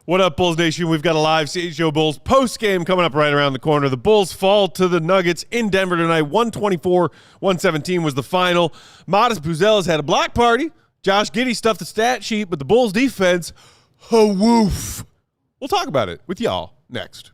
What up, Bulls Nation? We've got a live CHGO Bulls postgame coming up right around the corner. The Bulls fall to the Nuggets in Denver tonight. 124-117 was the final. Modest Buzelis had a block party. Josh Giddey stuffed the stat sheet, but the Bulls defense, woof. We'll talk about it with y'all next.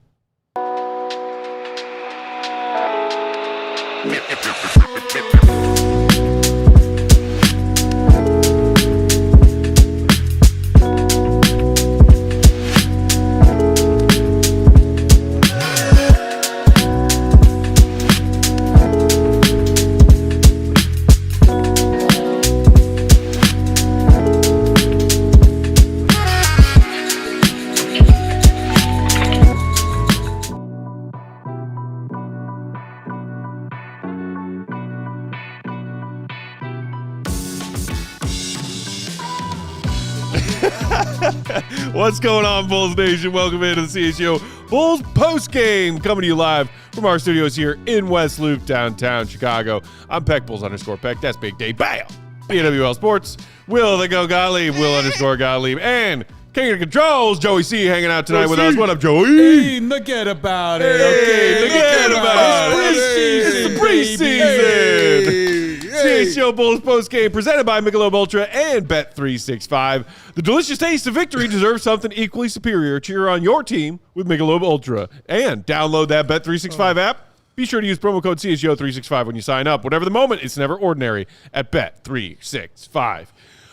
What's going on, Bulls Nation? Welcome into the CHGO Bulls postgame, coming to you live from our studios here in West Loop, downtown Chicago. I'm Peck, Bulls _ Peck. That's Big Dave. Bam! BWL Sports. Will the Go Gottlieb. Will _ Gottlieb. And King of Controls, Joey C, hanging out tonight with us. What up, Joey? Hey, forget about it. Hey, forget about it. It's the preseason. CHGO Bulls postgame presented by Michelob Ultra and Bet365. The delicious taste of victory deserves something equally superior. Cheer on your team with Michelob Ultra. And download that Bet365 app. Be sure to use promo code CHGO365 when you sign up. Whatever the moment, it's never ordinary at Bet365.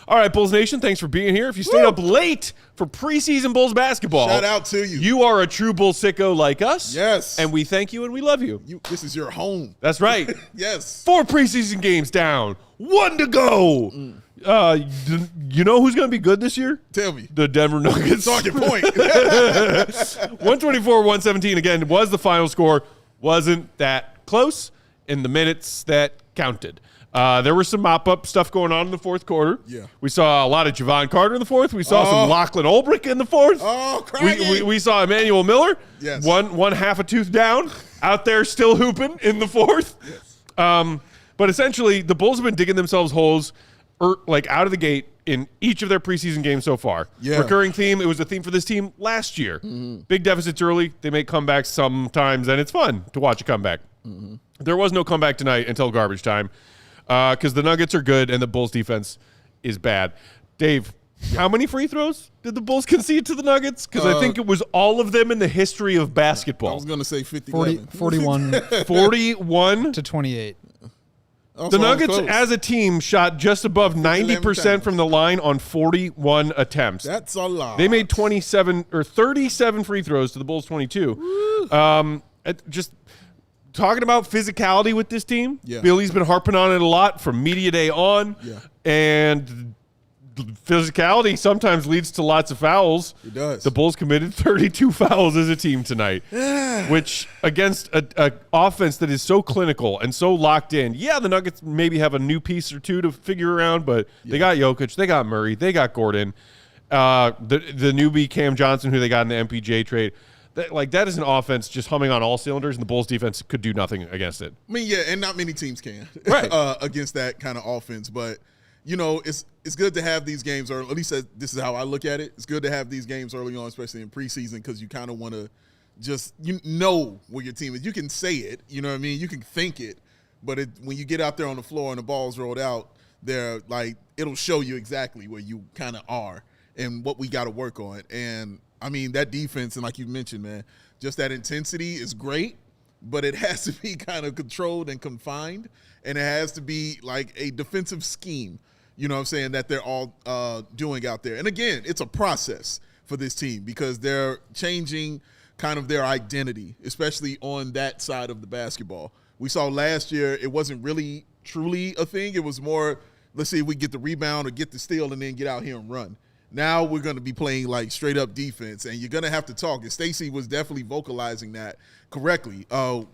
All right, Bulls Nation, thanks for being here. If you stayed up late for preseason Bulls basketball, shout out to you. You are a true Bulls sicko like us. Yes. And we thank you and we love you. This is your home. That's right. Yes. 4 preseason games down. 1 to go. You know who's going to be good this year? Tell me. The Denver Nuggets. Talking point. 124-117 again was the final score. Wasn't that close in the minutes that counted. There was some mop-up stuff going on in the fourth quarter. Yeah. We saw a lot of Javon Carter in the fourth. We saw some Lachlan Olbrich in the fourth. Oh, crazy. We saw Emmanuel Miller. Yes. One half a tooth down, out there still hooping in the fourth. Yes. But essentially, the Bulls have been digging themselves holes out of the gate in each of their preseason games so far. Yeah. Recurring theme. It was a theme for this team last year. Mm-hmm. Big deficits early. They make comebacks sometimes, and it's fun to watch a comeback. Mm-hmm. There was no comeback tonight until garbage time. Because the Nuggets are good and the Bulls defense is bad. Dave, how many free throws did the Bulls concede to the Nuggets? Because I think it was all of them in the history of basketball. I was going to say 41 41 to 28. The Nuggets as a team shot just above 90% from the line on 41 attempts. That's a lot. They made 37 free throws to the Bulls 22. Just talking about physicality with this team, yeah. Billy's been harping on it a lot from media day on, and physicality sometimes leads to lots of fouls. It does. The Bulls committed 32 fouls as a team tonight, which against a offense that is so clinical and so locked in. Yeah, the Nuggets maybe have a new piece or two to figure around, but they got Jokic, they got Murray, they got Gordon, the newbie Cam Johnson who they got in the MPJ trade. That is an offense just humming on all cylinders, and the Bulls defense could do nothing against it. I mean, yeah, and not many teams can against that kind of offense. But, you know, it's good to have these games, or at least this is how I look at it. It's good to have these games early on, especially in preseason, because you kind of want to just know where your team is. You can say it, you know what I mean? You can think it, but when you get out there on the floor and the ball's rolled out, it'll show you exactly where you kind of are and what we got to work on. And I mean, that defense, and like you mentioned, man, just that intensity is great, but it has to be kind of controlled and confined, and it has to be like a defensive scheme, you know what I'm saying, that they're all doing out there. And again, it's a process for this team because they're changing kind of their identity, especially on that side of the basketball. We saw last year it wasn't really truly a thing. It was more, let's see if we get the rebound or get the steal and then get out here and run. Now we're going to be playing like straight up defense, and you're going to have to talk. And Stacey was definitely vocalizing that correctly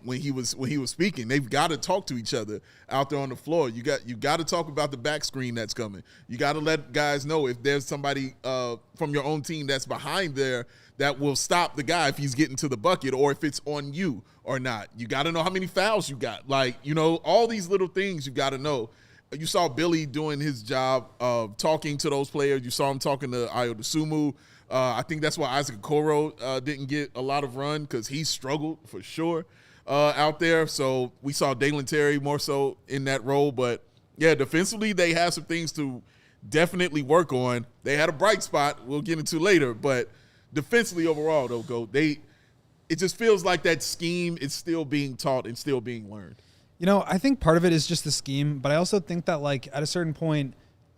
when he was speaking. They've got to talk to each other out there on the floor. You got to talk about the back screen that's coming. You got to let guys know if there's somebody from your own team that's behind there that will stop the guy if he's getting to the bucket or if it's on you or not. You got to know how many fouls you got. Like, you know, all these little things you got to know. you saw Billy doing his job of talking to those players. You saw him talking to Ayo Dosunmu. I think that's why Isaac Okoro didn't get a lot of run because he struggled for sure out there. So we saw Dalen Terry more so in that role. But, yeah, defensively they have some things to definitely work on. They had a bright spot we'll get into later. But defensively overall, though, it just feels like that scheme is still being taught and still being learned. I think part of it is just the scheme, but I also think that, like, at a certain point,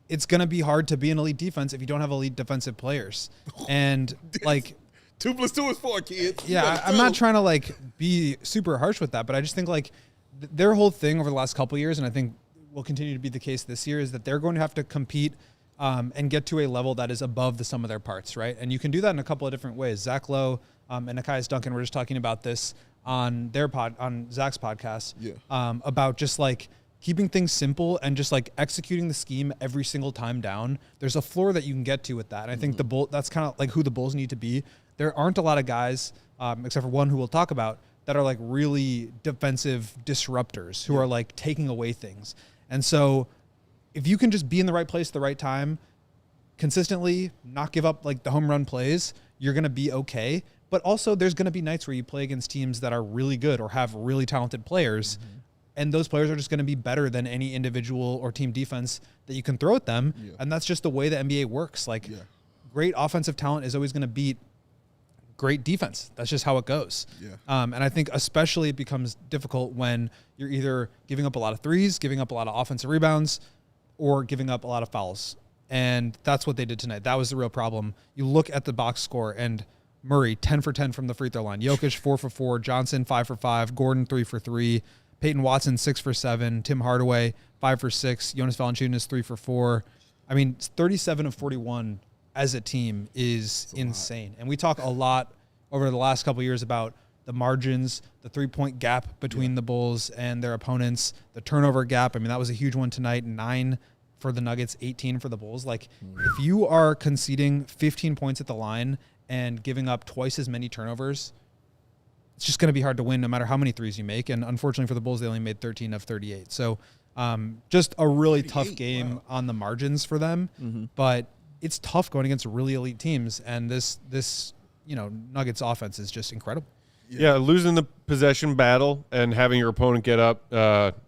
it's going to be hard to be an elite defense if you don't have elite defensive players. And, like... 2 + 2 is 4, kids. Yeah, I'm not trying to, like, be super harsh with that, but I just think, like, their whole thing over the last couple of years, and I think will continue to be the case this year, is that they're going to have to compete and get to a level that is above the sum of their parts, right? And you can do that in a couple of different ways. Zach Lowe and Nekias Duncan were just talking about this on Zach's podcast about just, like, keeping things simple and just, like, executing the scheme every single time down. There's a floor that you can get to with that. And I think that's kind of like who the Bulls need to be. There aren't a lot of guys, except for one who we'll talk about, that are, like, really defensive disruptors who are, like, taking away things. And so if you can just be in the right place at the right time, consistently, not give up, like, the home run plays, you're going to be okay. But also there's going to be nights where you play against teams that are really good or have really talented players. And those players are just going to be better than any individual or team defense that you can throw at them. Yeah. And that's just the way the NBA works. Like, great offensive talent is always going to beat great defense. That's just how it goes. Yeah. And I think especially it becomes difficult when you're either giving up a lot of threes, giving up a lot of offensive rebounds, or giving up a lot of fouls. And that's what they did tonight. That was the real problem. You look at the box score, and Murray, 10 for 10 from the free throw line. Jokic, 4 for 4. Johnson, 5 for 5. Gordon, 3 for 3. Peyton Watson, 6 for 7. Tim Hardaway, 5 for 6. Jonas Valanciunas, 3 for 4. I mean, 37 of 41 as a team is insane. And we talk a lot over the last couple of years about the margins, the three-point gap between the Bulls and their opponents, the turnover gap. I mean, that was a huge one tonight. 9 for the Nuggets, 18 for the Bulls. Like, if you are conceding 15 points at the line and giving up twice as many turnovers, it's just going to be hard to win no matter how many threes you make. And unfortunately for the Bulls, they only made 13 of 38. So just a really tough game on the margins for them. But it's tough going against really elite teams. And this Nuggets offense is just incredible. Yeah, losing the possession battle and having your opponent get up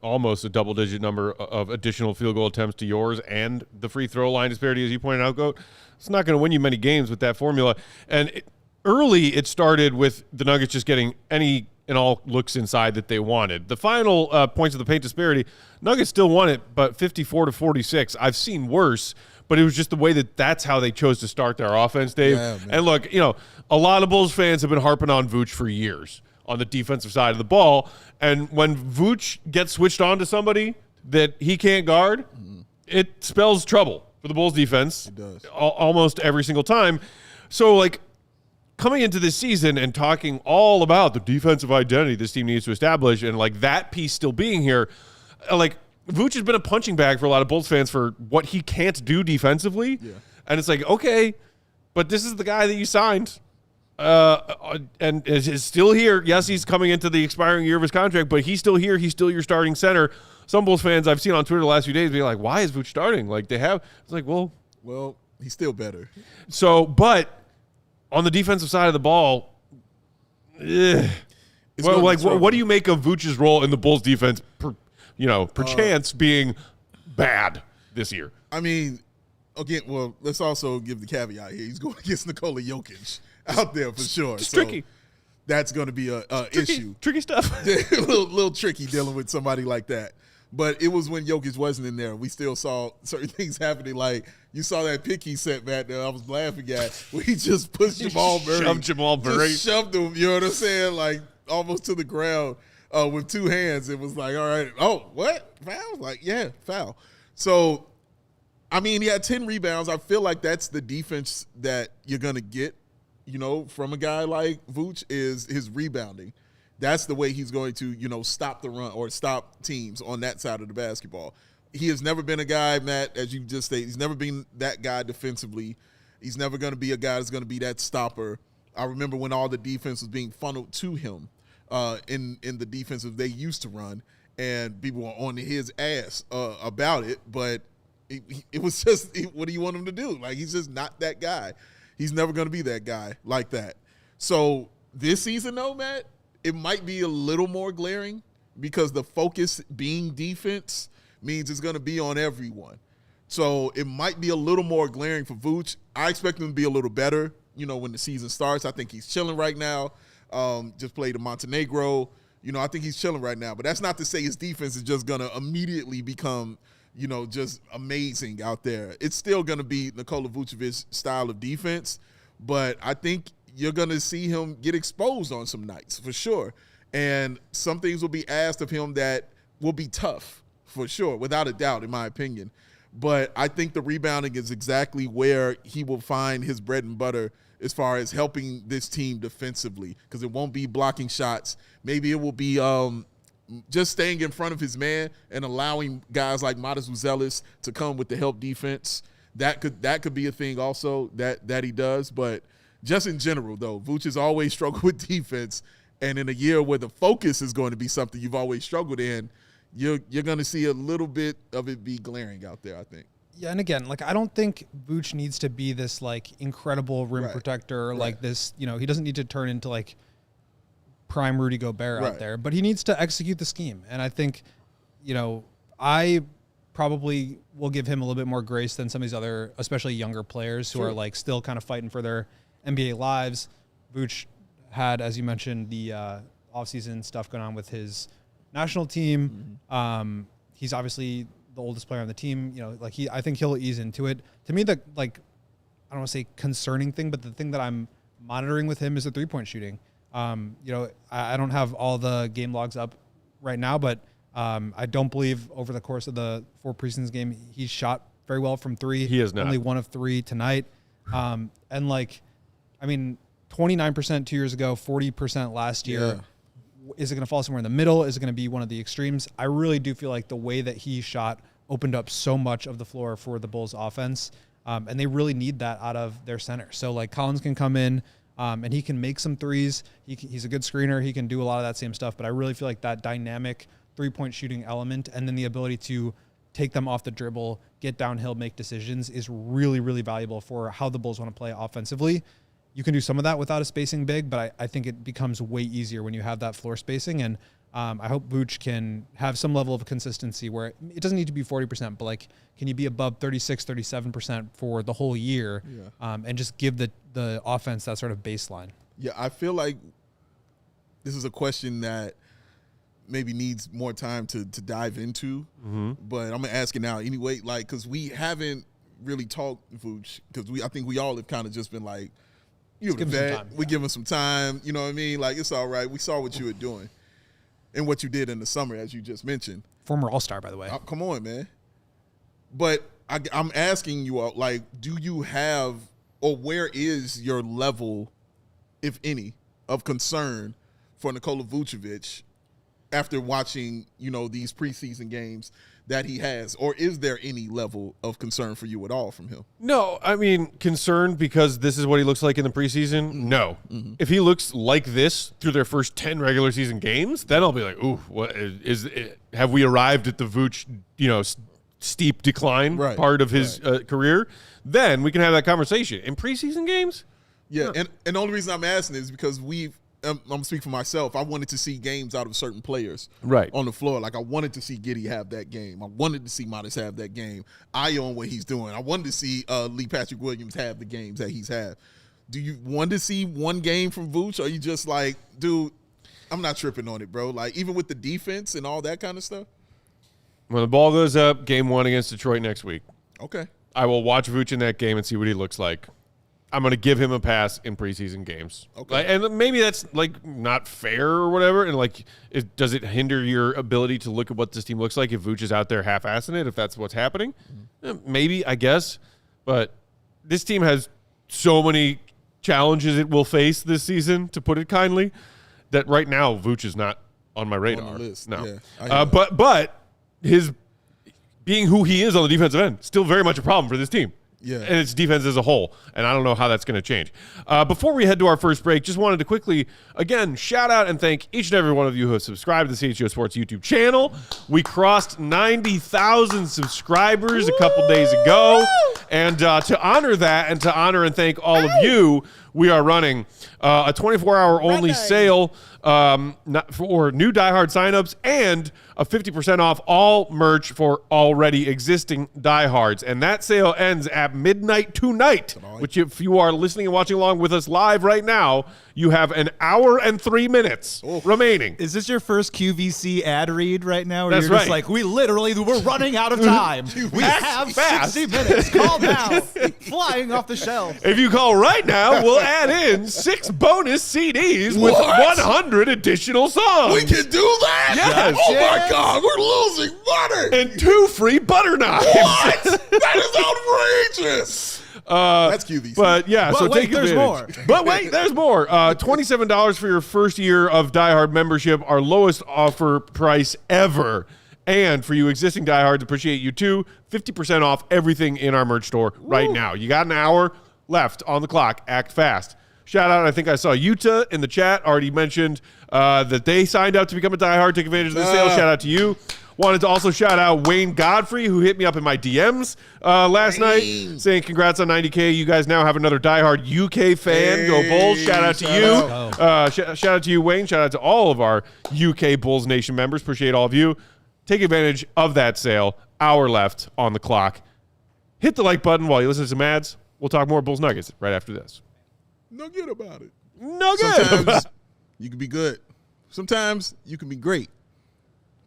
almost a double-digit number of additional field goal attempts to yours and the free throw line disparity, as you pointed out, Goat, it's not going to win you many games with that formula. And early, it started with the Nuggets just getting any and all looks inside that they wanted. The final points of the paint disparity, Nuggets still won it, but 54-46. I've seen worse, but it was just the way that's how they chose to start their offense, Dave. Yeah, and look, a lot of Bulls fans have been harping on Vooch for years on the defensive side of the ball. And when Vooch gets switched on to somebody that he can't guard, it spells trouble for the Bulls defense. It does. Almost every single time. So, like, coming into this season and talking all about the defensive identity this team needs to establish and, like, that piece still being here, like, Vooch has been a punching bag for a lot of Bulls fans for what he can't do defensively. Yeah. And it's like, okay, but this is the guy that you signed and is still here. Yes, he's coming into the expiring year of his contract, but he's still here. He's still your starting center. Some Bulls fans I've seen on Twitter the last few days being like, why is Vooch starting? Like, it's like, well, he's still better. So, but on the defensive side of the ball, what do you make of Vooch's role in the Bulls defense perchance being bad this year? I mean, again, let's also give the caveat here. He's going against Nikola Jokic out there for sure. It's tricky. That's going to be an issue. Tricky stuff. a little tricky dealing with somebody like that. But it was when Jokic wasn't in there. We still saw certain things happening. Like, you saw that pick he set back there I was laughing at where he just pushed Jamal Murray. Shoved Jamal Murray. Just shoved him, you know what I'm saying? Like, almost to the ground. With two hands, it was like, all right, what? Foul? Like, yeah, foul. So, I mean, he had 10 rebounds. I feel like that's the defense that you're going to get, from a guy like Vooch is his rebounding. That's the way he's going to, stop the run or stop teams on that side of the basketball. He has never been a guy, Matt, as you just stated, he's never been that guy defensively. He's never going to be a guy that's going to be that stopper. I remember when all the defense was being funneled to him. In the defensive they used to run, and people were on his ass about it, but it was just, what do you want him to do? Like, he's just not that guy. He's never going to be that guy like that. So this season, though, Matt, it might be a little more glaring because the focus being defense means it's going to be on everyone. So it might be a little more glaring for Vooch. I expect him to be a little better, when the season starts. I think he's chilling right now. Just played in Montenegro. I think he's chilling right now. But that's not to say his defense is just going to immediately become, just amazing out there. It's still going to be Nikola Vucevic's style of defense. But I think you're going to see him get exposed on some nights for sure. And some things will be asked of him that will be tough for sure, without a doubt, in my opinion. But I think the rebounding is exactly where he will find his bread and butter as far as helping this team defensively, because it won't be blocking shots. Maybe it will be just staying in front of his man and allowing guys like Buzelis to come with the help defense. That could be a thing also that he does. But just in general, though, Vooch has always struggled with defense. And in a year where the focus is going to be something you've always struggled in, you're going to see a little bit of it be glaring out there, I think. Yeah, and again, I don't think Vooch needs to be this, incredible rim protector, this, he doesn't need to turn into, prime Rudy Gobert out there, but he needs to execute the scheme. And I think, I probably will give him a little bit more grace than some of these other, especially younger players who are, still kind of fighting for their NBA lives. Vooch had, as you mentioned, the offseason stuff going on with his national team. He's obviously the oldest player on the team. I think he'll ease into it. To me, the I don't want to say concerning thing, but the thing that I'm monitoring with him is the 3-point shooting. I don't have all the game logs up right now, but I don't believe over the course of the 4 preseason game he shot very well from 3. He is not. Only 1 of 3 tonight. 29% 2 years ago, 40% last year. Yeah. Is it going to fall somewhere in the middle? Is it going to be one of the extremes? I really do feel like the way that he shot opened up so much of the floor for the Bulls offense, and they really need that out of their center. So, Collins can come in, and he can make some threes. He's a good screener. He can do a lot of that same stuff, but I really feel like that dynamic 3-point shooting element and then the ability to take them off the dribble, get downhill, make decisions is really, really valuable for how the Bulls want to play offensively. You can do some of that without a spacing big, but I think it becomes way easier when you have that floor spacing. And I hope Vooch can have some level of consistency where it doesn't need to be 40%, but can you be above 36, 37% for the whole year and just give the offense that sort of baseline? Yeah, I feel like this is a question that maybe needs more time to dive into, but I'm going to ask it now anyway, because we haven't really talked Vooch, because I think we all have kind of just been we give him some time. You know what I mean? It's all right. We saw what you were doing and what you did in the summer, as you just mentioned. Former All-Star, by the way. Come on, man. But I'm asking you all, do you have, or where is your level, if any, of concern for Nikola Vucevic after watching, these preseason games that he has? Or is there any level of concern for you at all from him? No, I mean, concerned because this is what he looks like in the preseason? No. If he looks like this through their first 10 regular season games, then I'll be like, ooh, what is it? Have we arrived at the Vooch, steep decline part of his career? Then we can have that conversation. In preseason games? Yeah, and the only reason I'm asking is because I'm speaking for myself. I wanted to see games out of certain players on the floor. I wanted to see Giddey have that game. I wanted to see Modest have that game. I own what he's doing. I wanted to see Lee Patrick Williams have the games that he's had. Do you want to see one game from Vooch? Or are you just dude, I'm not tripping on it, bro? Even with the defense and all that kind of stuff? When the ball goes up, game 1 against Detroit next week. Okay. I will watch Vooch in that game and see what he looks like. I'm going to give him a pass in preseason games. Okay. And maybe that's not fair or whatever. And does it hinder your ability to look at what this team looks like if Vooch is out there half-assing it, if that's what's happening? Maybe, I guess. But this team has so many challenges it will face this season, to put it kindly, that right now Vooch is not on my radar. On the list. No. Yeah, but his being who he is on the defensive end, still very much a problem for this team. and its defense as a whole. And I don't know how that's going to change. Before we head to our first break, just wanted to quickly, again, shout out and thank each and every one of you who have subscribed to the CHGO Sports YouTube channel. We crossed 90,000 subscribers a couple days ago. And to honor that and to honor and thank all of you, we are running a 24-hour only sale for new diehard signups and a 50% off all merch for already existing diehards. And that sale ends at midnight tonight, which if you are listening and watching along with us live right now, you have an hour and 3 minutes remaining. Is this your first QVC ad read right now? Or That's you're just right. like, we're running out of time. We have 60 minutes. Call now. Flying off the shelf. If you call right now, we'll add in 6 bonus CDs with 100 additional songs. We can do that? Yes. Oh my God, we're losing money. And 2 free butter knives. What? That is outrageous. That's QVC. But yeah, so take advantage. There's more. But wait, there's more. $27 for your first year of diehard membership, our lowest offer price ever. And for you existing diehards, appreciate you too. 50% off everything in our merch store right now. You got an hour left on the clock. Act fast. Shout out, I think I saw Utah in the chat already mentioned that they signed up to become a diehard, take advantage of the sale. Shout out to you. Wanted to also shout out Wayne Godfrey, who hit me up in my DMs last night, saying congrats on 90K. You guys now have another diehard UK fan. Hey, Go Bulls. Shout out to you. Shout out to you, Wayne. Shout out to all of our UK Bulls Nation members. Appreciate all of you. Take advantage of that sale. Hour left on the clock. Hit the like button while you listen to some ads. We'll talk more Bulls Nuggets right after this. No good about it. No good. Sometimes you can be good. Sometimes you can be great.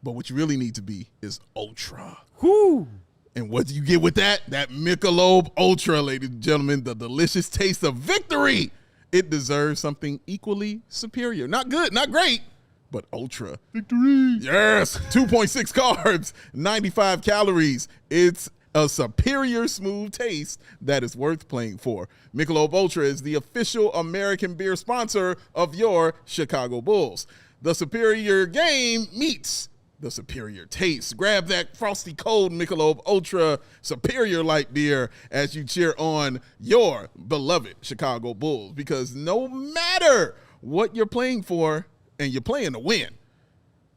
But what you really need to be is ultra. Whoo. And what do you get with that? That Michelob Ultra, ladies and gentlemen, the delicious taste of victory. It deserves something equally superior. Not good, not great, but ultra. Victory. Yes. 2.6 carbs, 95 calories. It's a superior smooth taste that is worth playing for. Michelob Ultra is the official American beer sponsor of your Chicago Bulls. The superior game meets the superior taste. Grab that frosty cold Michelob Ultra superior light beer as you cheer on your beloved Chicago Bulls, because no matter what you're playing for, and you're playing to win,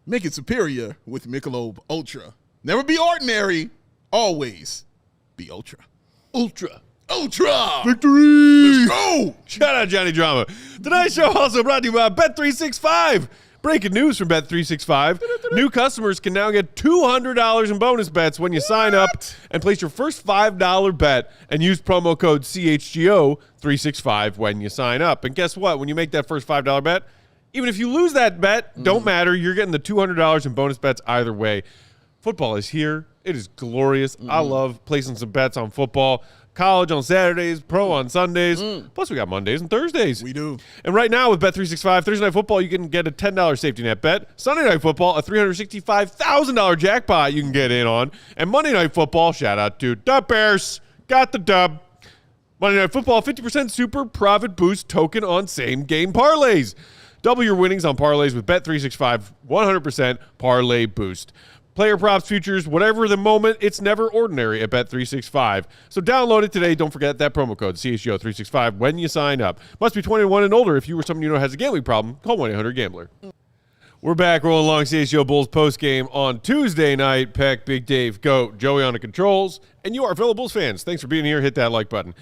make it superior with Michelob Ultra. Never be ordinary, always be ultra. Ultra. Ultra! Victory! Let's go! Shout out Johnny Drama. Tonight's show also brought to you by Bet365. Breaking news from Bet365. New customers can now get $200 in bonus bets when you sign up and place your first $5 bet and use promo code CHGO365 when you sign up. And guess what? When you make that first $5 bet, even if you lose that bet, don't matter. You're getting the $200 in bonus bets either way. Football is here. It is glorious. I love placing some bets on football. College on Saturdays, pro on Sundays. Plus, we got Mondays and Thursdays. We do. And right now with Bet365, Thursday Night Football, you can get a $10 safety net bet. Sunday Night Football, a $365,000 jackpot you can get in on. And Monday Night Football, shout out to the Bears. Got the dub. Monday Night Football, 50% super profit boost token on same game parlays. Double your winnings on parlays with Bet365, 100% parlay boost. Player props, futures, whatever the moment, it's never ordinary at Bet365. So download it today. Don't forget that promo code, CHGO365, when you sign up. Must be 21 and older. If you or someone you know has a gambling problem, call 1-800-GAMBLER. We're back rolling along CHGO Bulls postgame on Tuesday night. Peck, Big Dave, Goat, Joey on the controls, and you are fellow Bulls fans. Thanks for being here. Hit that like button.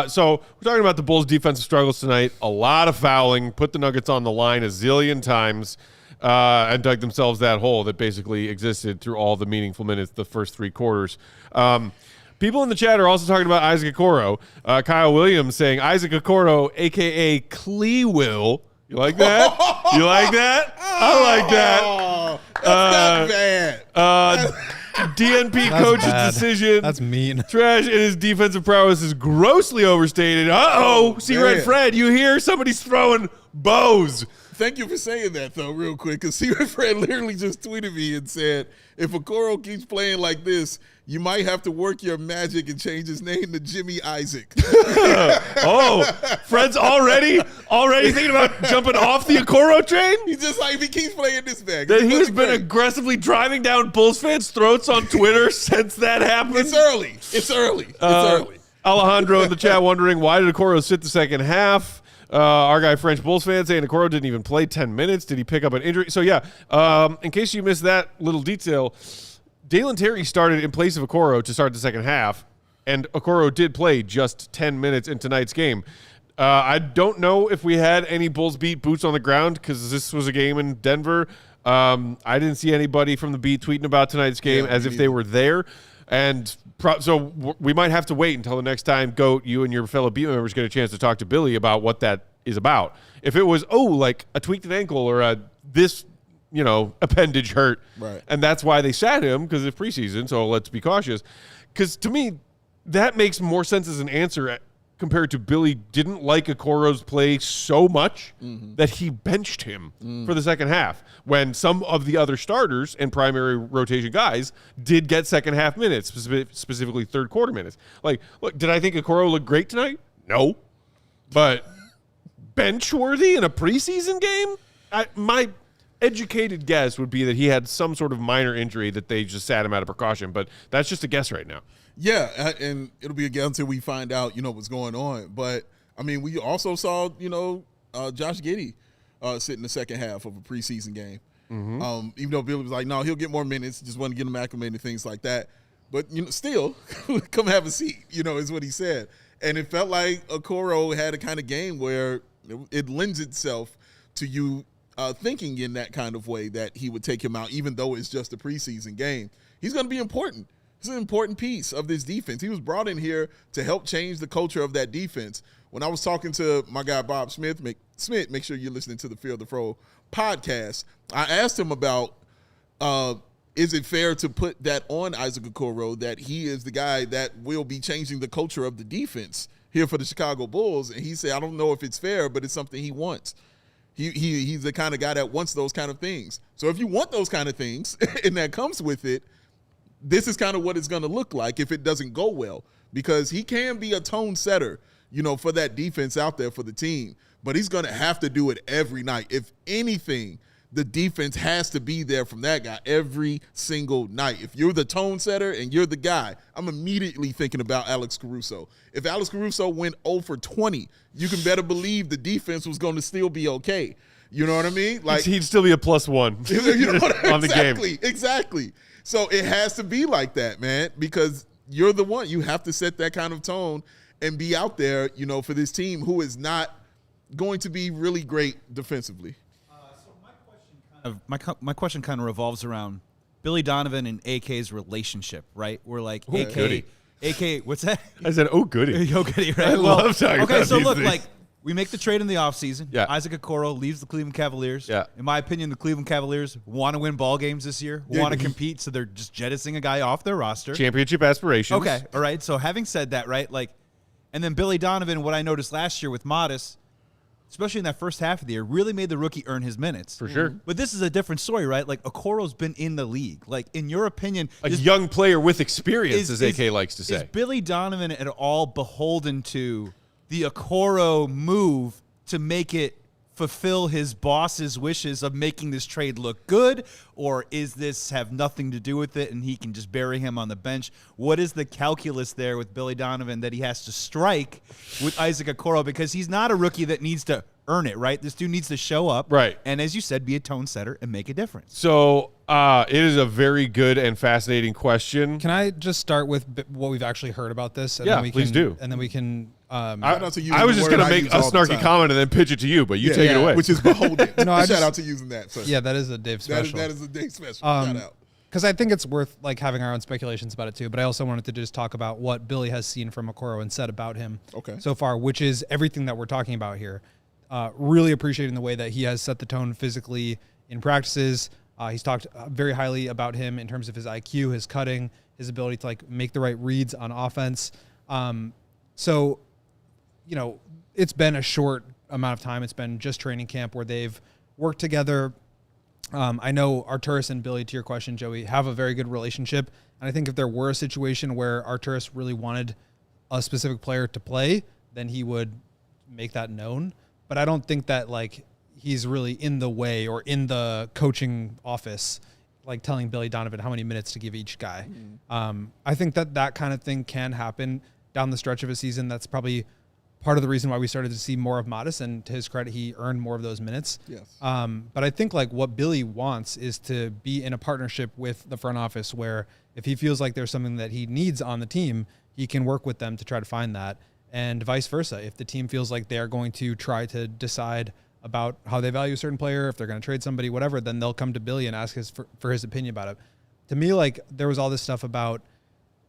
So we're talking about the Bulls' defensive struggles tonight. A lot of fouling. Put the Nuggets on the line a zillion times. And dug themselves that hole that basically existed through all the meaningful minutes, the first 3 quarters. People in the chat are also talking about Isaac Okoro. Kyle Williams saying Isaac Okoro, a.k.a. Cleewill. You like that? You like that? I like that. That's not bad. DNP coach's decision. That's mean. Trash in his defensive prowess is grossly overstated. Uh-oh. See, Red Fred, you hear somebody's throwing bows. Thank you for saying that, though, real quick, because Secret Friend literally just tweeted me and said, if Okoro keeps playing like this, you might have to work your magic and change his name to Jimmy Isaac. Oh, Fred's already thinking about jumping off the Okoro train? He's just like, if he keeps playing this back. That he has been aggressively driving down Bulls fans' throats on Twitter since that happened? It's early. It's early. Alejandro in the chat wondering, why did Okoro sit the second half? Our guy, French Bulls fan, saying Okoro didn't even play 10 minutes. Did he pick up an injury? So, yeah, in case you missed that little detail, Dalen Terry started in place of Okoro to start the second half, and Okoro did play just 10 minutes in tonight's game. I don't know if we had any Bulls beat boots on the ground because this was a game in Denver. I didn't see anybody from the beat tweeting about tonight's game as if they were there. And so we might have to wait until the next time, Goat, you and your fellow beat members get a chance to talk to Billy about what that is about. If it was, like a tweaked ankle or this, appendage hurt, right, and that's why they sat him because it's preseason, so let's be cautious. Because to me, that makes more sense as an answer compared to Billy didn't like Okoro's play so much that he benched him for the second half when some of the other starters and primary rotation guys did get second half minutes, specifically third quarter minutes. Like, look, did I think Okoro looked great tonight? No. But bench worthy in a preseason game? My educated guess would be that he had some sort of minor injury that they just sat him out of precaution, but that's just a guess right now. Yeah, and it'll be a guess until we find out, what's going on. But, I mean, we also saw, Josh Giddey sit in the second half of a preseason game. Even though Billy was like, no, he'll get more minutes, just want to get him acclimated, things like that. But, still, come have a seat, is what he said. And it felt like Okoro had a kind of game where it lends itself to you thinking in that kind of way that he would take him out, even though it's just a preseason game. He's going to be important. He's an important piece of this defense. He was brought in here to help change the culture of that defense. When I was talking to my guy, Bob Smith, make sure you're listening to the Fear of the Fro podcast, I asked him about, is it fair to put that on Isaac Okoro, that he is the guy that will be changing the culture of the defense here for the Chicago Bulls? And he said, I don't know if it's fair, but it's something he wants. He's the kind of guy that wants those kind of things. So if you want those kind of things and that comes with it, this is kind of what it's going to look like if it doesn't go well, because he can be a tone setter, for that defense out there for the team, but he's going to have to do it every night. If anything, the defense has to be there from that guy every single night. If you're the tone setter and you're the guy, I'm immediately thinking about Alex Caruso. If Alex Caruso went 0 for 20, you can better believe the defense was going to still be okay. You know what I mean? Like, he'd still be a +1 on the game. Exactly. So it has to be like that, man, because you're the one. You have to set that kind of tone and be out there, for this team who is not going to be really great defensively. So my question kind of revolves around Billy Donovan and AK's relationship, right? We're like, AK, what's that? I said, oh, goody. Oh, goody, right? I love talking about so these look, things. like, we make the trade in the offseason. Yeah. Isaac Okoro leaves the Cleveland Cavaliers. Yeah. In my opinion, the Cleveland Cavaliers want to win ball games this year, want to compete, so they're just jettisoning a guy off their roster. Championship aspirations. Okay, all right. So having said that, right, like, and then Billy Donovan, what I noticed last year with Modest, especially in that first half of the year, really made the rookie earn his minutes. For sure. But this is a different story, right? Like, Okoro's been in the league. Like, in your opinion, A young player with experience, as AK likes to say. Is Billy Donovan at all beholden to the Okoro move to make it fulfill his boss's wishes of making this trade look good, or is this have nothing to do with it and he can just bury him on the bench? What is the calculus there with Billy Donovan that he has to strike with Isaac Okoro, because he's not a rookie that needs to earn it, right? This dude needs to show up, right? And as you said, be a tone setter and make a difference. So it is a very good and fascinating question. Can I just start with what we've actually heard about this? And Yeah, then we please can, do. And then we can. I was just going to make a snarky comment and then pitch it to you, but you take it away. Which is beholden. No, Shout out to using that. So. Yeah, that is a Dave special. That is a Dave special. Shout out. Because I think it's worth like having our own speculations about it too. But I also wanted to just talk about what Billy has seen from Okoro and said about him so far, which is everything that we're talking about here. Really appreciating the way that he has set the tone physically in practices. He's talked very highly about him in terms of his IQ, his cutting, his ability to like make the right reads on offense. So, it's been a short amount of time. It's been just training camp where they've worked together. I know Arturas and Billy, to your question, Joey, have a very good relationship. And I think if there were a situation where Arturas really wanted a specific player to play, then he would make that known. But I don't think that like he's really in the way or in the coaching office, like telling Billy Donovan how many minutes to give each guy. I think that kind of thing can happen. down the stretch of a season. That's probably part of the reason why we started to see more of Modest, and to his credit, he earned more of those minutes. Yes. But I think like what Billy wants is to be in a partnership with the front office where if he feels like there's something that he needs on the team, he can work with them to try to find that, and vice versa. If the team feels like they are going to try to decide about how they value a certain player, if they're going to trade somebody, whatever, then they'll come to Billy and ask for his opinion about it. To me, like there was all this stuff about,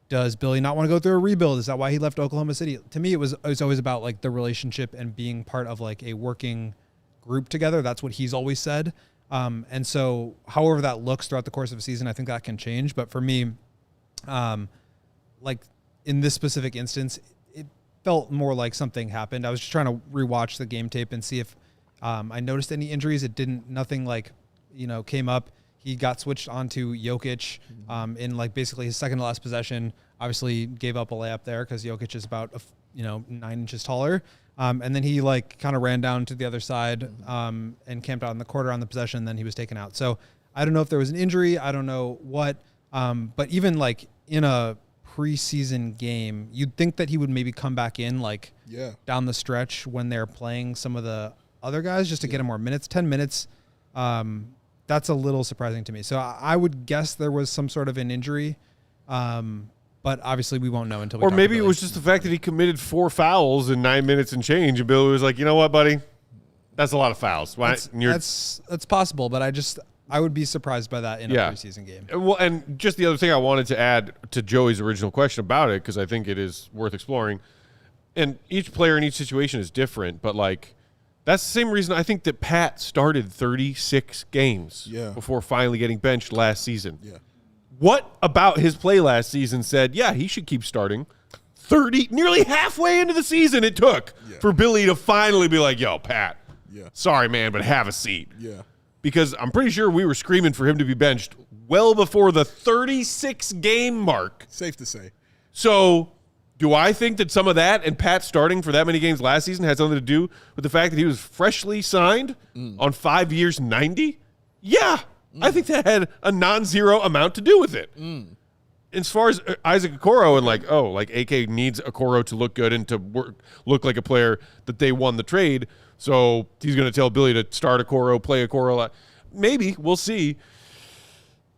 does Billy not want to go through a rebuild? Is that why he left Oklahoma City? To me, it was always about like the relationship and being part of like a working group together. That's what he's always said. And so however that looks throughout the course of a season, I think that can change. But for me, like in this specific instance, it felt more like something happened. I was just trying to rewatch the game tape and see if I noticed any injuries. Nothing like, came up. He got switched onto Jokic in like basically his second to last possession. Obviously gave up a layup there because Jokic is about 9 inches taller. And then he like kind of ran down to the other side and camped out in the quarter on the possession. Then he was taken out. So I don't know if there was an injury. I don't know what. But even like in a preseason game, you'd think that he would maybe come back in like down the stretch when they're playing some of the other guys just to get him more minutes. 10 minutes. That's a little surprising to me. So I would guess there was some sort of an injury, but obviously we won't know until we Or talk maybe to it Billy. was just the fact that he committed 4 fouls in 9 minutes and change, and Billy was like, you know what, buddy? That's a lot of fouls. That's possible, but I would be surprised by that in a preseason game. Well, and just the other thing I wanted to add to Joey's original question about it, because I think it is worth exploring, and each player in each situation is different, but like that's the same reason I think that Pat started 36 games before finally getting benched last season. Yeah. What about his play last season said, he should keep starting? Nearly halfway into the season it took for Billy to finally be like, yo, Pat, sorry, man, but have a seat. Yeah. Because I'm pretty sure we were screaming for him to be benched well before the 36-game mark. Safe to say. So do I think that some of that and Pat starting for that many games last season had something to do with the fact that he was freshly signed on 5 years, 90? Yeah. I think that had a non-zero amount to do with it. As far as Isaac Okoro and AK needs Okoro to look good and to look like a player that they won the trade, so he's going to tell Billy to start Okoro, play Okoro. Maybe. We'll see.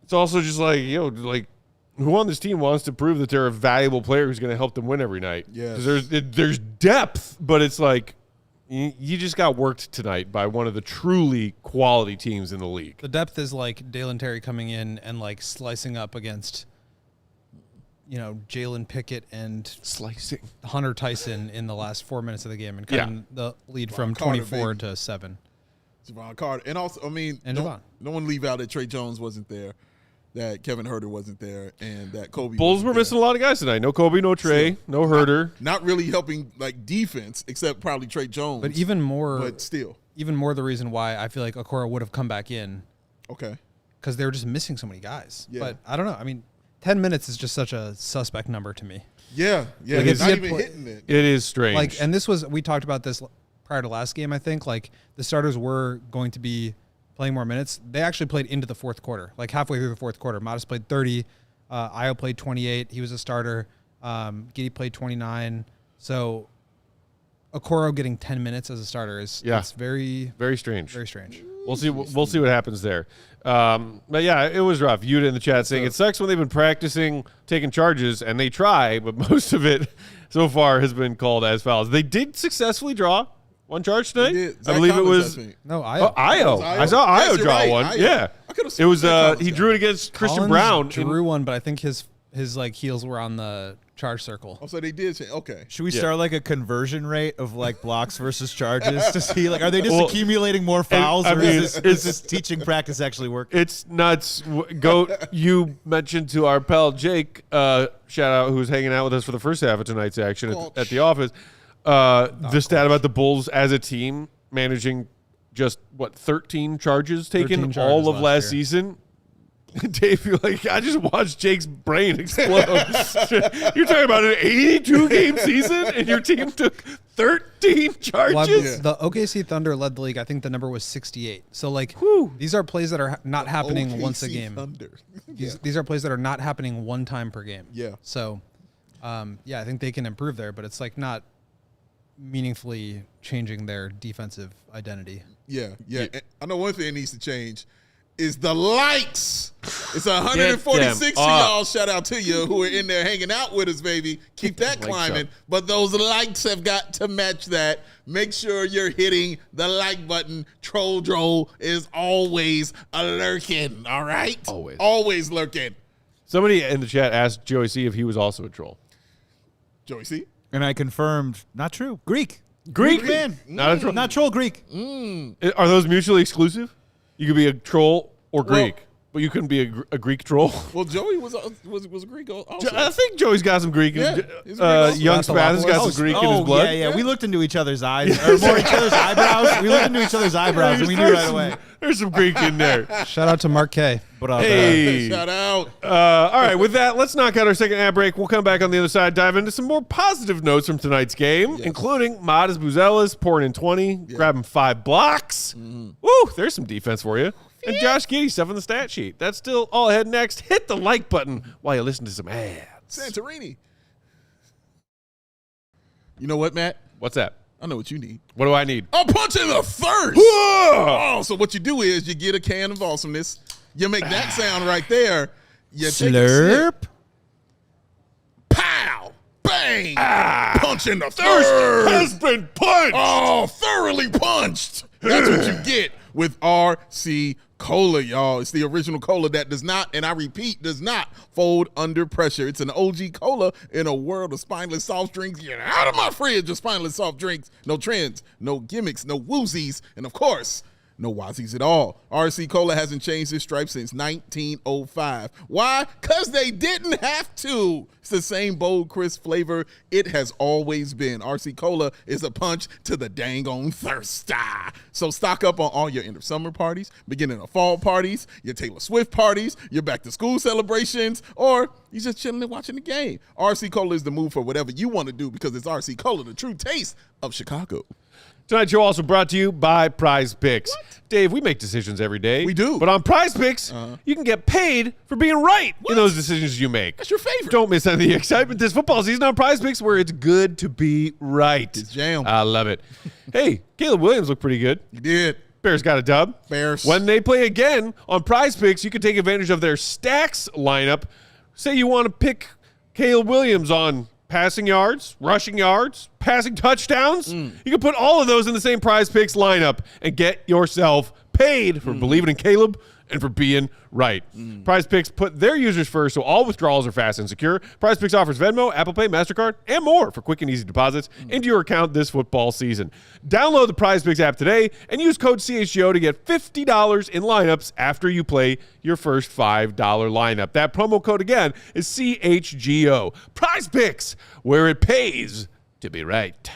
It's also just who on this team wants to prove that they're a valuable player who's going to help them win every night? Yeah. There's depth, but it's like you just got worked tonight by one of the truly quality teams in the league. The depth is like Dalen Terry coming in and like slicing up against, Jalen Pickett and Hunter Tyson in the last 4 minutes of the game and cutting the lead from 24 to 7. Javon Carter. And also, no one leave out that Trey Jones wasn't there, that Kevin Huerter wasn't there, and that Kobe Bulls were missing a lot of guys tonight. No Kobe, no Trey, no Huerter. Not really helping like defense, except probably Trey Jones. But even more the reason why I feel like Okoro would have come back in. Okay. Because they were just missing so many guys. Yeah. But I don't know. 10 minutes is just such a suspect number to me. Yeah. Yeah. Like it's not even hitting it. It is strange. And we talked about this prior to last game, I think. Like, the starters were going to be playing more minutes. They actually played into the fourth quarter, like halfway through the fourth quarter. Modest played 30. Io played 28. He was a starter. Giddey played 29. So Okoro getting 10 minutes as a starter is very, very strange. Very strange. We'll see what happens there. But yeah, it was rough. Yuta in the chat saying it sucks when they've been practicing taking charges and they try, but most of it so far has been called as fouls. They did successfully draw one charge tonight. I believe it was Io. Io. I saw Io draw one. Io. Yeah, it was he drew it against Christian Brown. Drew one, but I think his like heels were on the charge circle. Oh, so they did say, okay. Should we start like a conversion rate of like blocks versus charges to see like are they just accumulating more fouls or is this teaching practice actually working? It's nuts. You mentioned to our pal Jake, shout out, who was hanging out with us for the first half of tonight's action at the office. The stat about the Bulls as a team managing just 13 charges taken all of last season. Dave, I just watched Jake's brain explode. You're talking about an 82-game season, and your team took 13 charges? The OKC Thunder led the league. I think the number was 68. So, these are plays that are not happening once a game. Thunder. These are plays that are not happening one time per game. Yeah. So, Yeah, I think they can improve there, but it's like not meaningfully changing their defensive identity. Yeah. I know one thing that needs to change is the lights. It's 146 of y'all, shout out to you, who are in there hanging out with us, baby. Keep that climbing. But those lights have got to match that. Make sure you're hitting the like button. Troll Droll is always lurking, all right? Always lurking. Somebody in the chat asked Joey C if he was also a troll. Joey C? And I confirmed, not true. Greek man. Not a troll. Not troll, Greek. Are those mutually exclusive? You could be a troll or Greek, but you couldn't be a Greek troll. Well, Joey was Greek also. I think Joey's got some Greek. Yeah, Young Spath has got some Greek in his blood. Yeah. We looked into each other's eyes, or more each other's eyebrows. We looked into each other's eyebrows, and we knew right away. There's some Greek in there. Shout out to Mark K. Hey. Shout out. All right, with that, let's knock out our second ad break. We'll come back on the other side, dive into some more positive notes from tonight's game, including Modest Buzelis pouring in 20, grabbing 5 blocks. Woo, there's some defense for you. And Josh Giddey stuff on the stat sheet. That's still all ahead next. Hit the like button while you listen to some ads. Santorini. You know what, Matt? What's that? I know what you need. What do I need? A punch in the thirst. Whoa! Oh, so what you do is you get a can of awesomeness. You make that sound right there. You Slurp. Take a sip. Pow! Bang! Punch in the thirst. Has been punched. Oh, thoroughly punched. That's what you get with RC Cola, y'all. It's the original cola that does not, and I repeat, does not fold under pressure. It's an OG cola in a world of spineless soft drinks. Get out of my fridge of spineless soft drinks. No trends, no gimmicks, no woozies, and of course, no wazzies at all. RC Cola hasn't changed its stripe since 1905. Why? Because they didn't have to. It's the same bold, crisp flavor it has always been. RC Cola is a punch to the dang on thirst. So stock up on all your end of summer parties, beginning of fall parties, your Taylor Swift parties, your back to school celebrations, or you just chilling and watching the game. RC Cola is the move for whatever you want to do because it's RC Cola, the true taste of Chicago. Tonight's show also brought to you by Prize Picks. Dave, we make decisions every day. We do. But on Prize Picks, you can get paid for being right in those decisions you make. That's your favorite. Don't miss any of the excitement this football season on Prize Picks, where it's good to be right. It's jam. I love it. Hey, Caleb Williams looked pretty good. You did. Bears got a dub. Bears. When they play again on Prize Picks, you can take advantage of their stacks lineup. Say you want to pick Caleb Williams on passing yards, rushing yards, passing touchdowns. You can put all of those in the same Prize Picks lineup and get yourself paid for believing in Caleb and for being right. Prize Picks put their users first, so all withdrawals are fast and secure. Prize Picks offers Venmo, Apple Pay, MasterCard, and more for quick and easy deposits into your account this football season. Download the Prize Picks app today and use code CHGO to get $50 in lineups after you play your first $5 lineup. That promo code again is CHGO. Prize Picks, where it pays to be right.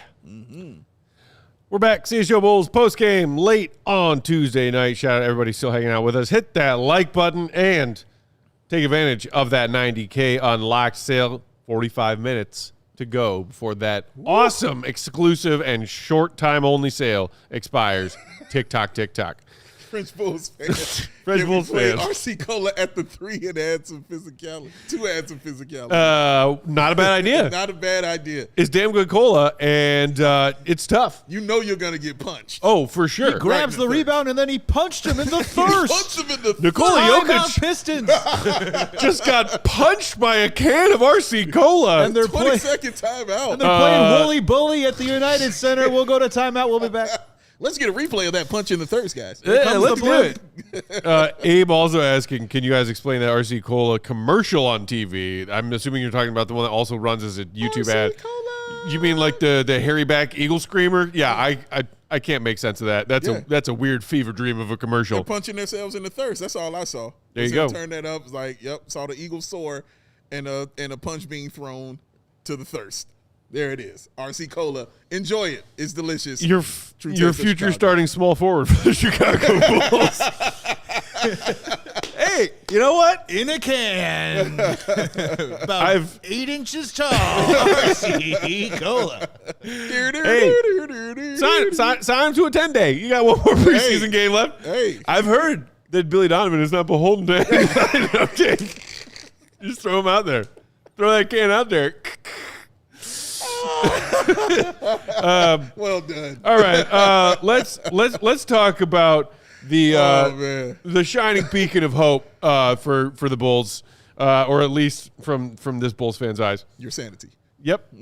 We're back. CHGO Bulls postgame late on Tuesday night. Shout out to everybody still hanging out with us. Hit that like button and take advantage of that 90K unlocked sale. 45 minutes to go before that awesome exclusive and short time only sale expires. TikTok. French Bulls fans. French Bulls fans. RC Cola at the 3 and add some physicality. 2 add some physicality. Not a bad idea. Not a bad idea. It's damn good cola, and it's tough. You know you're going to get punched. Oh, for sure. He grabs the rebound, and then he punched him in the thirst. Punched him in the Nikola Jokic Pistons. just got punched by a can of RC Cola. And they're 20-second timeout. And they're playing Wooly Bully at the United Center. We'll go to timeout. We'll be back. Let's get a replay of that punch in the thirst, guys. Yeah, let's do it. Abe also asking, can you guys explain that RC Cola commercial on TV? I'm assuming you're talking about the one that also runs as a YouTube ad. Cola. You mean like the hairy back eagle screamer? Yeah, I can't make sense of that. That's a weird fever dream of a commercial. They're punching themselves in the thirst. That's all I saw. There you go. Turn that up. It's like, yep, saw the eagle soar and a punch being thrown to the thirst. There it is. RC Cola. Enjoy it. It's delicious. Your future starting small forward for the Chicago Bulls. Hey, you know what? In a can. About 8 inches tall. RC Cola. Hey, sign him to a 10-day. You got one more preseason game left. Hey. I've heard that Billy Donovan is not beholden to any update. Just throw him out there. Throw that can out there. Well done. All right, let's talk about the shining beacon of hope for the Bulls, or at least from this Bulls fan's eyes. Your sanity. Yep,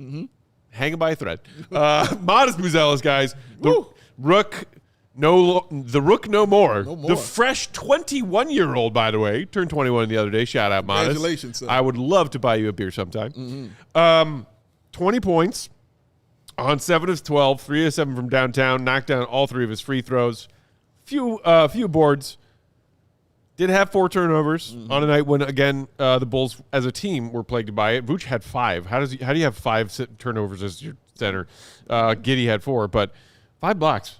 hanging by a thread. Modest Buzelis, guys. The Rook no more. The fresh 21-year-old, by the way, turned 21 the other day. Shout out, Modest. Congratulations, son. I would love to buy you a beer sometime. 20 points on 7 of 12, 3 of 7 from downtown, knocked down all 3 of his free throws. Few boards. Did have 4 turnovers on a night when, again, the Bulls as a team were plagued by it. Vooch had 5. How do you have 5 turnovers as your center? Giddey had 4, but 5 blocks.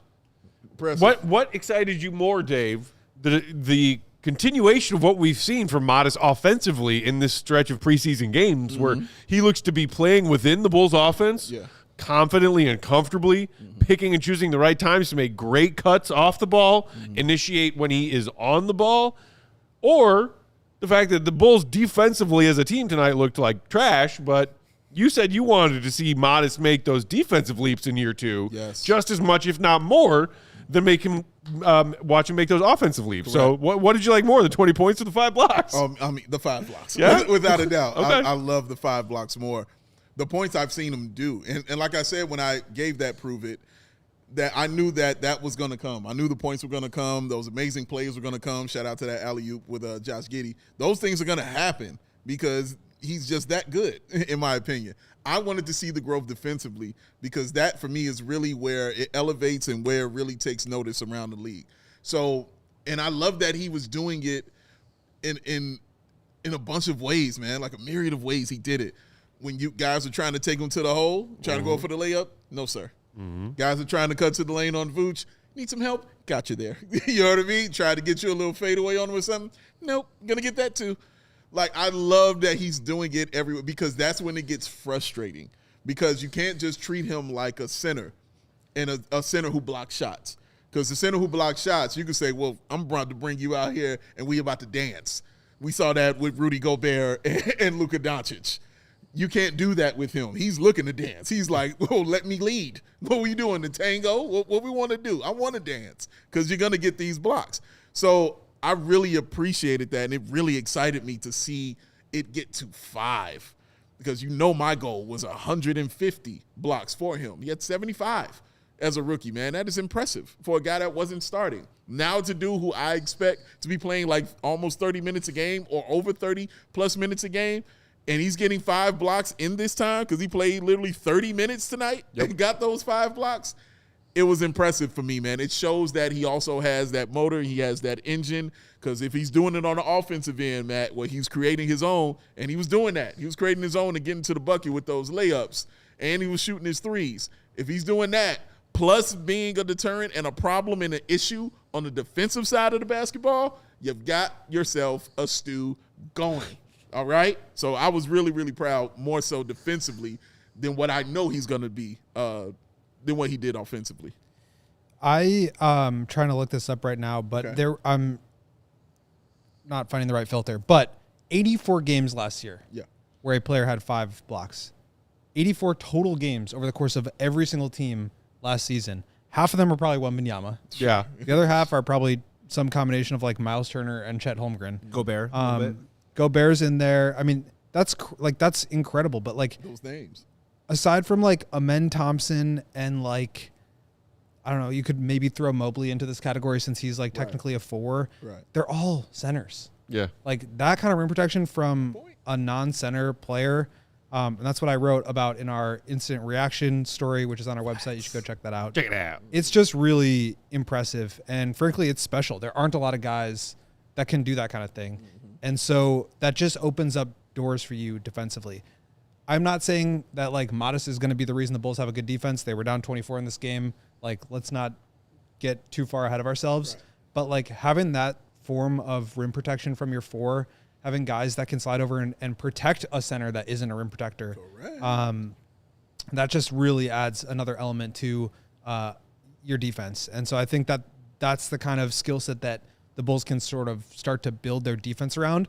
Impressive. What excited you more, Dave? The continuation of what we've seen from Modest offensively in this stretch of preseason games, where he looks to be playing within the Bulls' offense, confidently and comfortably, picking and choosing the right times to make great cuts off the ball, initiate when he is on the ball, or the fact that the Bulls defensively as a team tonight looked like trash, but you said you wanted to see Modest make those defensive leaps in year 2 just as much, if not more, than make him watch him make those offensive leaps. Correct. So what did you like more, the 20 points or the 5 blocks? I mean, the 5 blocks. Yeah? Without a doubt. Okay. I love the 5 blocks more. The points I've seen him do. And like I said, when I gave that prove it, that I knew that was going to come. I knew the points were going to come. Those amazing plays were going to come. Shout out to that alley-oop with Josh Giddey. Those things are going to happen because he's just that good, in my opinion. I wanted to see the growth defensively because that, for me, is really where it elevates and where it really takes notice around the league. So, and I love that he was doing it in a bunch of ways, man, like a myriad of ways he did it. When you guys are trying to take him to the hole, trying to go for the layup, no, sir. Guys are trying to cut to the lane on Vooch. Need some help? Got you there. You know what I mean? Try to get you a little fadeaway on him or something? Nope, gonna get that too. Like, I love that he's doing it everywhere because that's when it gets frustrating because you can't just treat him like a center and a center who blocks shots. Because the center who blocks shots, you can say, well, I'm about to bring you out here and we about to dance. We saw that with Rudy Gobert and Luka Doncic. You can't do that with him. He's looking to dance. He's like, oh, let me lead. What are you doing, the tango? What we want to do? I want to dance because you're going to get these blocks. So I really appreciated that, and it really excited me to see it get to 5 because my goal was 150 blocks for him. He had 75 as a rookie, man. That is impressive for a guy that wasn't starting. Now to do who I expect to be playing like almost 30 minutes a game or over 30-plus minutes a game, and he's getting 5 blocks in this time because he played literally 30 minutes tonight and got those 5 blocks. It was impressive for me, man. It shows that he also has that motor. He has that engine because if he's doing it on the offensive end, Matt, well, he's creating his own, and he was doing that. He was creating his own and getting to the bucket with those layups, and he was shooting his threes. If he's doing that, plus being a deterrent and a problem and an issue on the defensive side of the basketball, you've got yourself a stew going, all right? So I was really, really proud, more so defensively than what I know he's going to be than what he did offensively. I trying to look this up right now, but I'm not finding the right filter. But 84 games last year where a player had 5 blocks. 84 total games over the course of every single team last season. Half of them are probably Wembanyama. Yeah. The other half are probably some combination of like Miles Turner and Chet Holmgren. Gobert. Gobert's in there. I mean, that's incredible. But like those names. Aside from like Amen Thompson and like, I don't know, you could maybe throw Mobley into this category since he's like technically a 4. Right. They're all centers. Yeah. Like that kind of rim protection from a non-center player. And that's what I wrote about in our instant reaction story, which is on our website. You should go check that out. Check it out. It's just really impressive. And frankly, it's special. There aren't a lot of guys that can do that kind of thing. And so that just opens up doors for you defensively. I'm not saying that like Modest is going to be the reason the Bulls have a good defense. They were down 24 in this game. Like, let's not get too far ahead of ourselves. Right. But like having that form of rim protection from your 4, having guys that can slide over and protect a center that isn't a rim protector, that just really adds another element to your defense. And so I think that that's the kind of skill set that the Bulls can sort of start to build their defense around.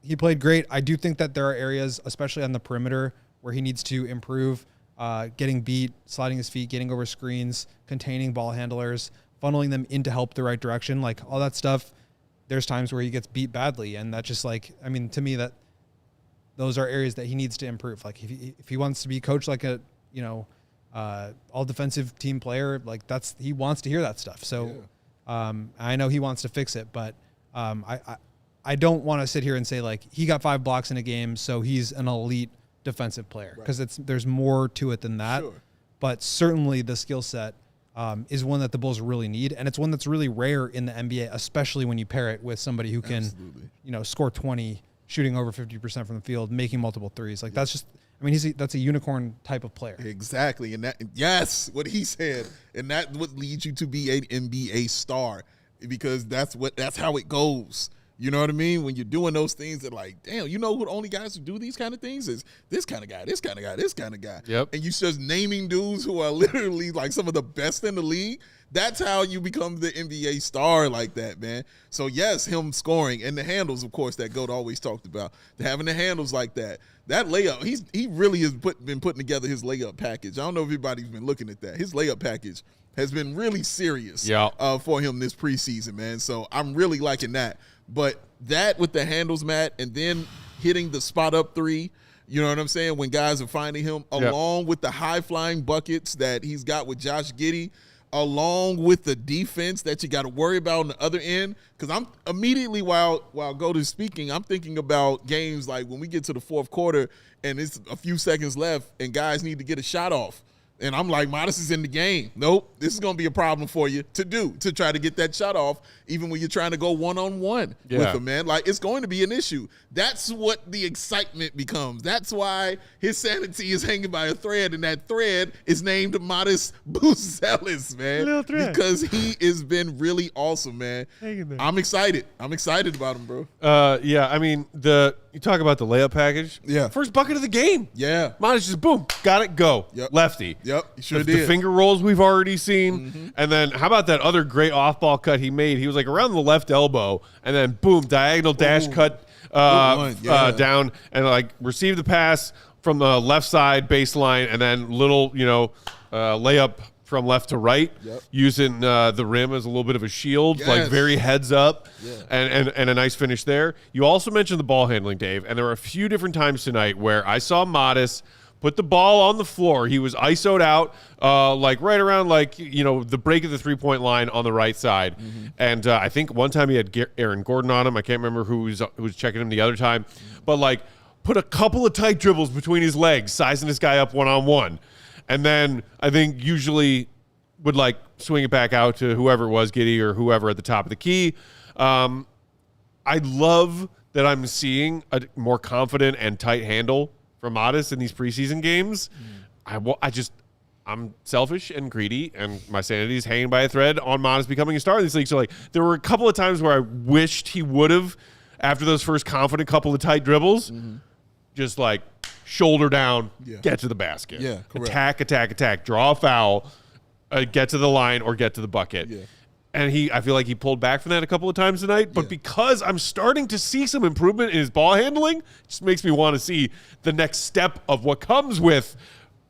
he played great. I do think that there are areas, especially on the perimeter, where he needs to improve. Getting beat, sliding his feet, getting over screens, containing ball handlers, funneling them into help the right direction, like all that stuff. There's times where he gets beat badly, and that just like, I mean, to me, that those are areas that he needs to improve. Like if he wants to be coached like a, all defensive team player, like he wants to hear that stuff. So I know he wants to fix it, but I don't want to sit here and say like he got 5 blocks in a game, so he's an elite defensive player, because there's more to it than that. Sure. But certainly the skill set is one that the Bulls really need, and it's one that's really rare in the NBA, especially when you pair it with somebody who can, score 20, shooting over 50% from the field, making multiple threes. Like that's just, I mean, that's a unicorn type of player. Exactly, and yes, what he said, and that would lead you to be an NBA star, because that's how it goes. You know what I mean? When you're doing those things, that like, damn, you know who the only guys who do these kind of things is this kind of guy, this kind of guy, this kind of guy. Yep. And you just naming dudes who are literally like some of the best in the league. That's how you become the NBA star like that, man. So yes, him scoring and the handles, of course, that Goat always talked about. Having the handles like that. That layup, he really has been putting together his layup package. I don't know if everybody's been looking at that. His layup package has been really serious for him this preseason, man. So I'm really liking that. But that with the handles, Matt, and then hitting the spot up 3, you know what I'm saying, when guys are finding him, along with the high-flying buckets that he's got with Josh Giddey, along with the defense that you got to worry about on the other end. Because I'm immediately, while Goat is speaking, I'm thinking about games like when we get to the fourth quarter and it's a few seconds left and guys need to get a shot off. And I'm like, Modest is in the game. Nope, this is going to be a problem for you to try to get that shot off, even when you're trying to go one-on-one with him, man. Like, it's going to be an issue. That's what the excitement becomes. That's why his sanity is hanging by a thread, and that thread is named Modest Buzelis, man. Little thread. Because he has been really awesome, man. I'm excited. I'm excited about him, bro. I mean, you talk about the layup package. Yeah. First bucket of the game. Yeah. Modest just boom, got it, go. Yep. Lefty. Yep, he sure The did. finger rolls we've already seen. And then how about that other great off-ball cut he made? He was like around the left elbow, and then boom, diagonal dash cut down, and like received the pass from the left side baseline, and then little, layup from left to right, using the rim as a little bit of a shield, like very heads up, and a nice finish there. You also mentioned the ball handling, Dave, and there were a few different times tonight where I saw Modest put the ball on the floor. He was ISO'd out, like right around the break of the 3-point line on the right side. And I think one time he had Aaron Gordon on him. I can't remember who was checking him the other time. But like put a couple of tight dribbles between his legs, sizing this guy up one-on-one. And then I think usually would like swing it back out to whoever it was, Giddey or whoever at the top of the key. I love that I'm seeing a more confident and tight handle from Modest in these preseason games. I'm selfish and greedy, and my sanity is hanging by a thread on Modest becoming a star in this league. So like there were a couple of times where I wished he would have, after those first confident couple of tight dribbles, just like shoulder down, get to the basket. Yeah, correct. Attack, draw a foul, get to the line or get to the bucket. Yeah. And I feel like he pulled back from that a couple of times tonight. But because I'm starting to see some improvement in his ball handling, it just makes me want to see the next step of what comes with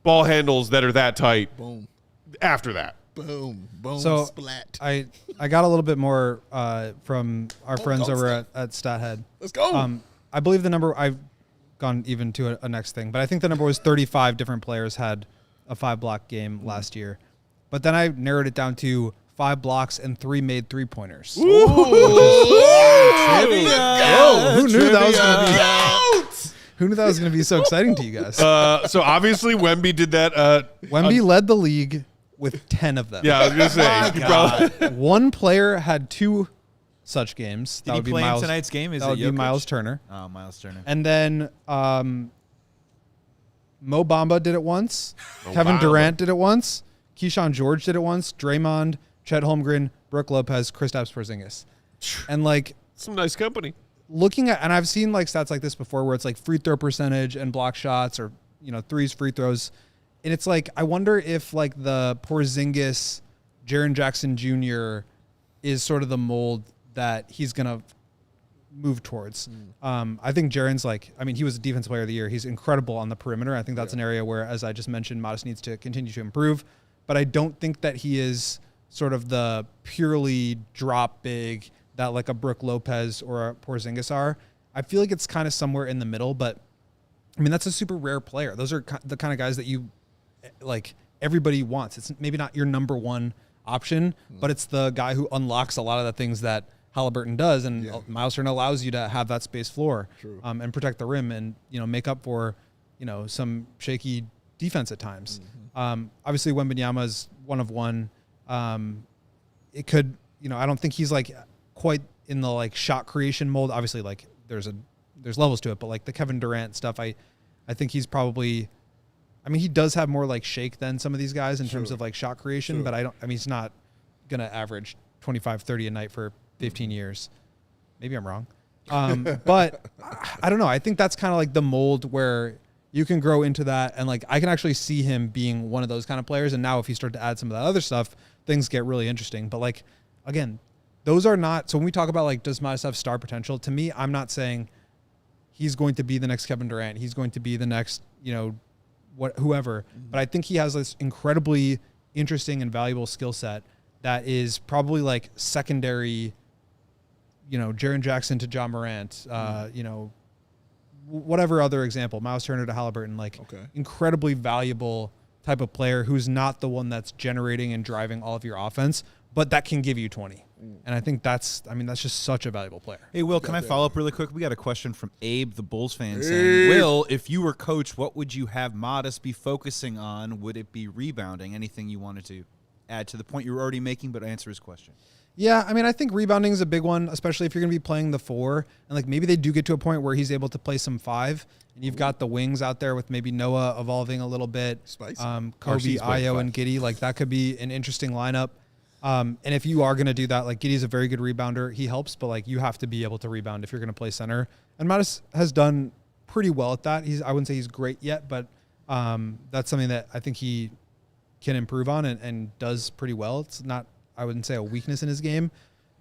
ball handles that are that tight. Boom. After that. Boom. So splat. I got a little bit more from our friends over at StatHead. Let's go. I believe the number, I've gone even to a next thing, but I think the number was 35 different players had a 5-block game last year. But then I narrowed it down to 5 blocks and 3 made 3-pointers. Who knew that was going to be so exciting to you guys? So obviously Wemby did that. Wemby led the league with 10 of them. Yeah, I was going to say. One player had 2 such games. Did he play in tonight's game? That would be Miles Turner. Oh, Miles Turner. And then Mo Bamba did it once. Kevin Durant did it once. Keyshawn George did it once. Draymond, Chet Holmgren, Brooke Lopez, Kristaps Porzingis. And like some nice company. Looking at, and I've seen like stats like this before where it's like free throw percentage and block shots or, threes, free throws. And it's like, I wonder if like the Porzingis, Jaren Jackson Jr. is sort of the mold that he's going to move towards. I think Jaren's he was a defensive player of the year. He's incredible on the perimeter. I think that's an area where, as I just mentioned, Modest needs to continue to improve. But I don't think that he is sort of the purely drop big that like a Brook Lopez or a Porzingis are. I feel like it's kind of somewhere in the middle, but I mean, that's a super rare player. Those are the kind of guys that you like everybody wants. It's maybe not your number one option, but it's the guy who unlocks a lot of the things that Halliburton does, and Miles Turner allows you to have that space floor and protect the rim and, make up for, some shaky defense at times. Obviously, Wembanyama is one of one. It could, I don't think he's like quite in the like shot creation mold. Obviously, like there's levels to it, but like the Kevin Durant stuff, I think he's probably, he does have more like shake than some of these guys in terms of like shot creation, but he's not going to average 25, 30 a night for 15 years. Maybe I'm wrong. But I don't know. I think that's kind of like the mold where you can grow into that. And like, I can actually see him being one of those kind of players. And now if you start to add some of that other stuff, things get really interesting. But like, again, those are not, so when we talk about like, does Modest have star potential? To me, I'm not saying he's going to be the next Kevin Durant. He's going to be the next, whoever. But I think he has this incredibly interesting and valuable skill set that is probably like secondary, Jaren Jackson to John Morant, whatever other example, Miles Turner to Halliburton, incredibly valuable type of player who's not the one that's generating and driving all of your offense, but that can give you 20. And I think that's just such a valuable player. Hey, Will, can I follow up really quick? We got a question from Abe, the Bulls fan, saying, Will, if you were coach, what would you have Modest be focusing on? Would it be rebounding? Anything you wanted to add to the point you were already making, but answer his question? Yeah, I think rebounding is a big one, especially if you're going to be playing the 4. And like maybe they do get to a point where he's able to play some 5, and you've got the wings out there with maybe Noah evolving a little bit. Spicy. Kobe, Ayo, and Giddey. Like that could be an interesting lineup. And if you are going to do that, like Giddey's a very good rebounder. He helps, but like you have to be able to rebound if you're going to play center. And Modest has done pretty well at that. I wouldn't say he's great yet, but that's something that I think he can improve on and does pretty well. It's not, I wouldn't say, a weakness in his game.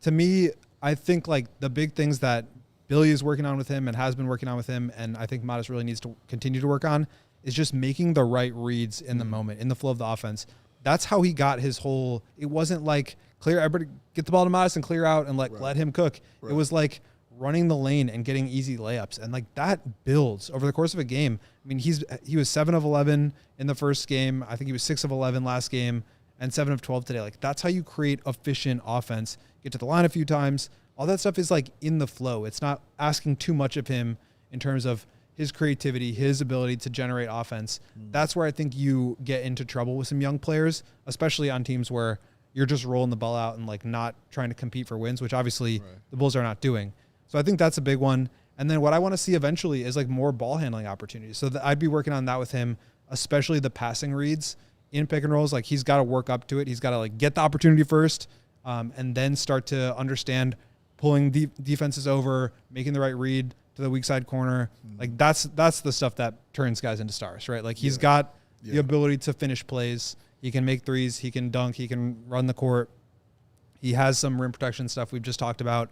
To me, I think like the big things that Billy is working on with him and has been working on with him, and I think Modest really needs to continue to work on, is just making the right reads in the moment, in the flow of the offense. That's how he got his whole, it wasn't like clear, everybody get the ball to Modest and clear out and let him cook. It was like running the lane and getting easy layups. And like that builds over the course of a game. He was 7 of 11 in the first game. I think he was 6 of 11 last game and 7 of 12 today. Like that's how you create efficient offense. Get to the line a few times. All that stuff is like in the flow. It's not asking too much of him in terms of his creativity, his ability to generate offense. That's where I think you get into trouble with some young players, especially on teams where you're just rolling the ball out and like not trying to compete for wins, which obviously the Bulls are not doing. So I think that's a big one. And then what I want to see eventually is like more ball handling opportunities. So I'd be working on that with him, especially the passing reads in pick and rolls. Like he's got to work up to it. He's got to like get the opportunity first, and then start to understand pulling defenses over, making the right read to the weak side corner. Like that's the stuff that turns guys into stars, right? Like he's got the ability to finish plays. He can make threes. He can dunk. He can run the court. He has some rim protection stuff we've just talked about.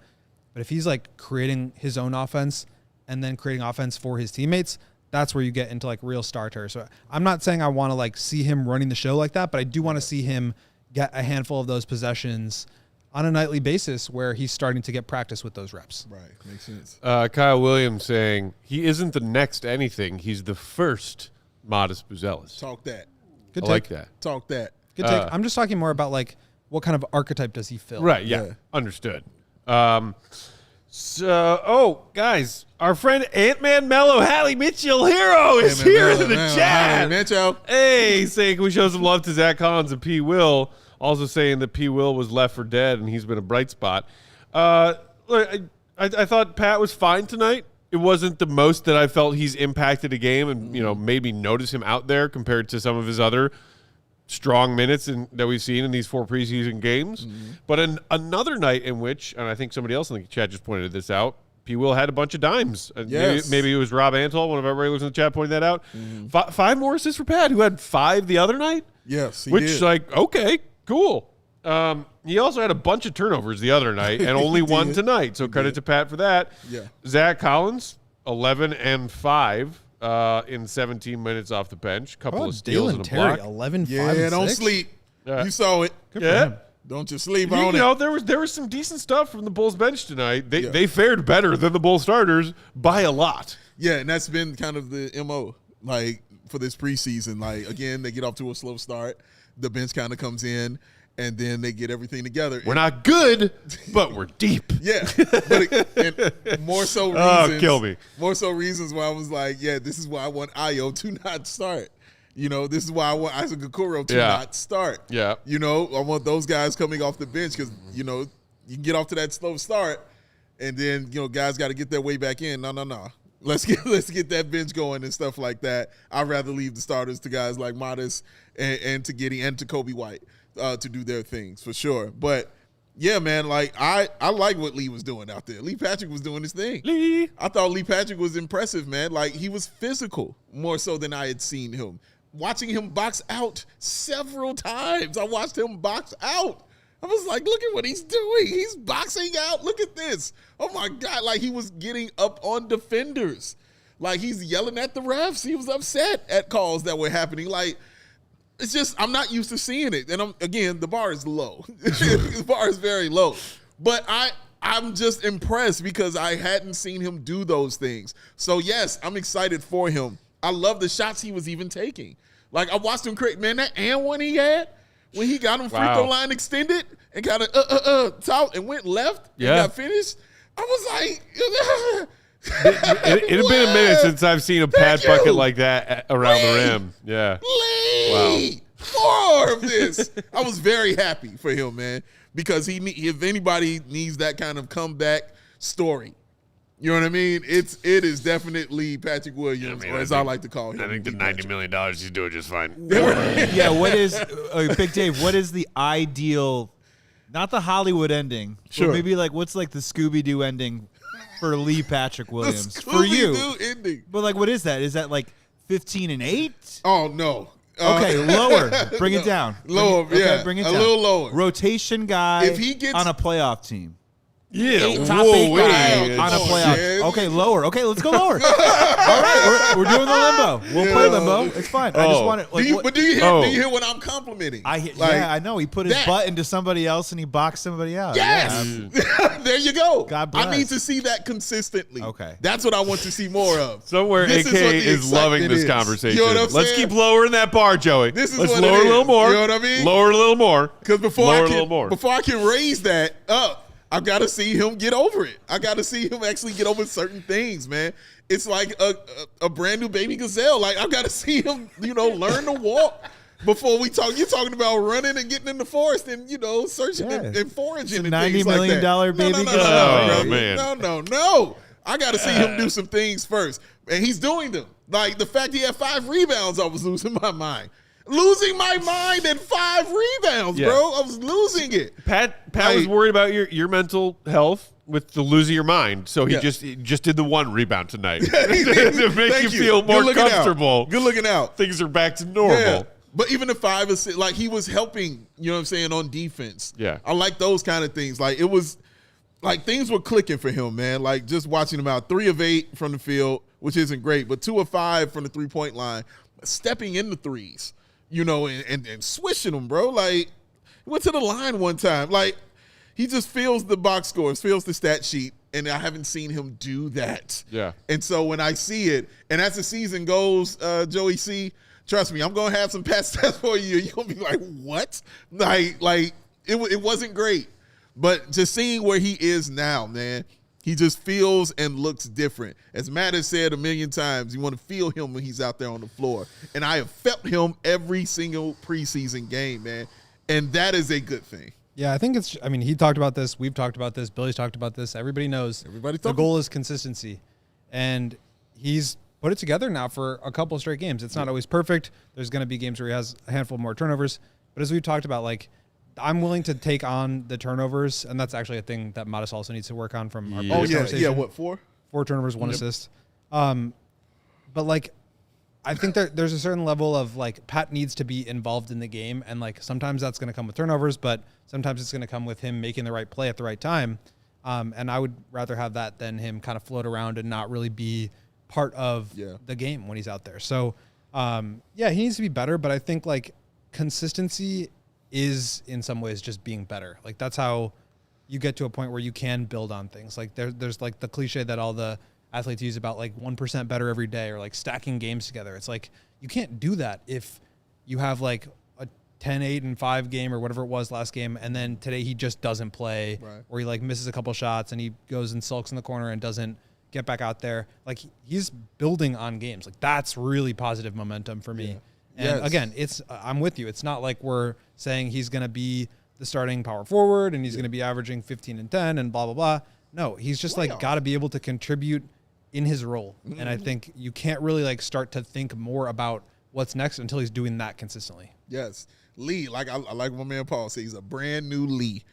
But if he's like creating his own offense and then creating offense for his teammates, that's where you get into like real star territory. So I'm not saying I want to like see him running the show like that, but I do want to see him get a handful of those possessions on a nightly basis where he's starting to get practice with those reps. Right. Makes sense. Kyle Williams saying he isn't the next anything. He's the first Modest Buzelis. Talk that. Good I take. like that. Talk that. Good take. I'm just talking more about like what kind of archetype does he fill? Right. Yeah. Understood. Guys, our friend Ant-Man Mello, Hallie Mitchell Hero is here in the chat. Mitchell. Hey, saying can we show some love to Zach Collins and P. Will? Also saying that P. Will was left for dead and he's been a bright spot. Look, I thought Pat was fine tonight. It wasn't the most that I felt he's impacted a game and, maybe notice him out there compared to some of his other strong minutes that we've seen in these 4 preseason games. But another night in which, and I think somebody else in the chat just pointed this out, P. Will had a bunch of dimes. Yes. Maybe it was Rob Antol, one of our regulars in the chat, pointing that out. 5 more assists for Pat, who had 5 the other night. Yes, he which, did. like, okay, cool. He also had a bunch of turnovers the other night and only one tonight. So credit to Pat for that. Yeah. Zach Collins, 11 and 5 in 17 minutes off the bench. Couple of steals and a block. 11, 5, Yeah, and don't 6. sleep. Yeah. You saw it. Yeah. Don't you sleep You on know, it. there was some decent stuff from the Bulls bench tonight. Yeah. They fared better than the Bulls starters by a lot. Yeah, and that's been kind of the MO, like, for this preseason. Like, again, they get off to a slow start. The bench kind of comes in, and then they get everything together. We're not good, but we're deep. Yeah, and more so reasons. Oh, kill me. More so reasons why I was like, yeah, this is why I want Ayo to not start. You know, this is why I want Isaac Okoro to not start. Yeah. You know, I want those guys coming off the bench because, you know, you can get off to that slow start, and then, you know, guys got to get their way back in. No. Let's get that bench going and stuff like that. I'd rather leave the starters to guys like Modest and to Giddey and to Kobe White to do their things for sure. But yeah, man, like I like what Lee was doing out there. Lee Patrick was doing his thing. I thought Lee Patrick was impressive, man. Like he was physical more so than I had seen him. Watching him box out several times. I watched him box out. I was like, look at what he's doing. He's boxing out. Look at this. Oh, my God. Like, he was getting up on defenders. Like, he's yelling at the refs. He was upset at calls that were happening. Like, it's just, I'm not used to seeing it. And, again, the bar is low. The bar is very low. But I'm just impressed because I hadn't seen him do those things. So, yes, I'm excited for him. I love the shots he was even taking. Like, I watched him create, man, that and one he had. When he got him free throw line extended and kind of top and went left and got finished, I was like, it had been a minute since I've seen a pad bucket like that around the rim. Yeah. Lee, more of this. I was very happy for him, man, because if anybody needs that kind of comeback story, you know what I mean? It is definitely Patrick Williams, or as I like to call him. I think the $90 million he's doing just fine. Yeah, what is Big Dave? What is the ideal? Not the Hollywood ending. Sure. But maybe like what's like the Scooby-Doo ending for Lee Patrick Williams The for you? Scooby-Doo ending. But like, what is that? Is that like 15 and 8? Oh no. Okay, lower. Bring it down. Lower, yeah. Bring it a down. little lower. Rotation guy If he gets on a playoff team. Yeah. Top 8 guy on a playoff. Yeah. Okay, lower. Okay, let's go lower. All right, we're doing the limbo. We'll play limbo. It's fine. I just want to. Do you hear what I'm complimenting? I know. He put his butt into somebody else and he boxed somebody out. Yes. Yeah. There you go. God bless. I need to see that consistently. Okay. That's what I want to see more of. Somewhere This AK what the is loving excitement this is. conversation. You know what I'm Let's saying? keep lowering that bar, Joey. This is Let's what lower it a little is. more. You know what I mean? Lower a little more. Because before Lower I can raise that up, I've got to see him get over it. I got to see him actually get over certain things, man. It's like a brand new baby gazelle. Like, I've got to see him, learn to walk before we talk. You're talking about running and getting in the forest and, searching and foraging and things $90 million like that. baby No, gazelle. Oh, man. No. I got to see him do some things first. And he's doing them. Like, the fact he had 5 rebounds, I was losing my mind. Losing my mind at 5 rebounds, bro. I was losing it. Pat was worried about your mental health with the losing your mind, so he just did the 1 rebound tonight to make you feel more comfortable. Good looking out. Things are back to normal. Yeah. But even the 5 or 6, like he was helping, on defense. Yeah. I like those kind of things. Like it was like things were clicking for him, man. Like just watching him out. 3 of 8 from the field, which isn't great, but 2 of 5 from the 3-point line, stepping in the threes. And swishing them, bro. Like, he went to the line one time. Like, he just feels the box scores, feels the stat sheet, and I haven't seen him do that. Yeah. And so when I see it, and as the season goes, Joey C., trust me, I'm going to have some past stats for you. You're going to be like, what? Like it wasn't great. But just seeing where he is now, man, he just feels and looks different. As Matt has said a million times, you want to feel him when he's out there on the floor. And I have felt him every single preseason game, man. And that is a good thing. Yeah, I think he talked about this. We've talked about this. Billy's talked about this. Everybody knows. The goal is consistency. And he's put it together now for a couple of straight games. It's not always perfect. There's going to be games where he has a handful more turnovers. But as we've talked about, like, I'm willing to take on the turnovers, and that's actually a thing that Modest also needs to work on from our previous conversation. Yeah, what, 4? 4 turnovers, 1 assist. But, like, I think there's a certain level of like Pat needs to be involved in the game, and like sometimes that's going to come with turnovers, but sometimes it's going to come with him making the right play at the right time. And I would rather have that than him kind of float around and not really be part of the game when he's out there. So he needs to be better, but I think like consistency is in some ways just being better. Like that's how you get to a point where you can build on things. Like there's like the cliche that all the athletes use about like 1% better every day, or like stacking games together. It's like you can't do that if you have like a 10-8-5 game or whatever it was last game, and then today he just doesn't play, or he like misses a couple shots and he goes and sulks in the corner and doesn't get back out there. Like he's building on games. Like that's really positive momentum for me. And again, I'm with you. It's not like we're saying he's going to be the starting power forward and he's going to be averaging 15 and 10 and blah, blah, blah. No, he's just like got to be able to contribute in his role. And I think you can't really like start to think more about what's next until he's doing that consistently. Yes. Lee, like I like my man Paul says, he's a brand new Lee.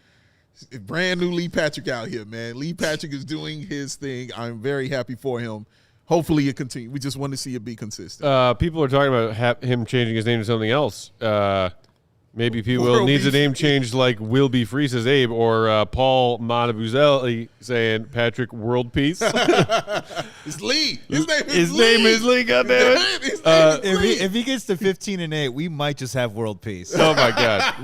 Brand new Lee Patrick out here, man. Lee Patrick is doing his thing. I'm very happy for him. Hopefully it continues. We just want to see it be consistent. People are talking about him changing his name to something else. Maybe people needs a name change like Will Be Free, says Abe, or Paul Buzelis saying Patrick World Peace. It's Lee. His name is Lee. Goddamn it! If he gets to 15 and 8, we might just have world peace. Oh my God!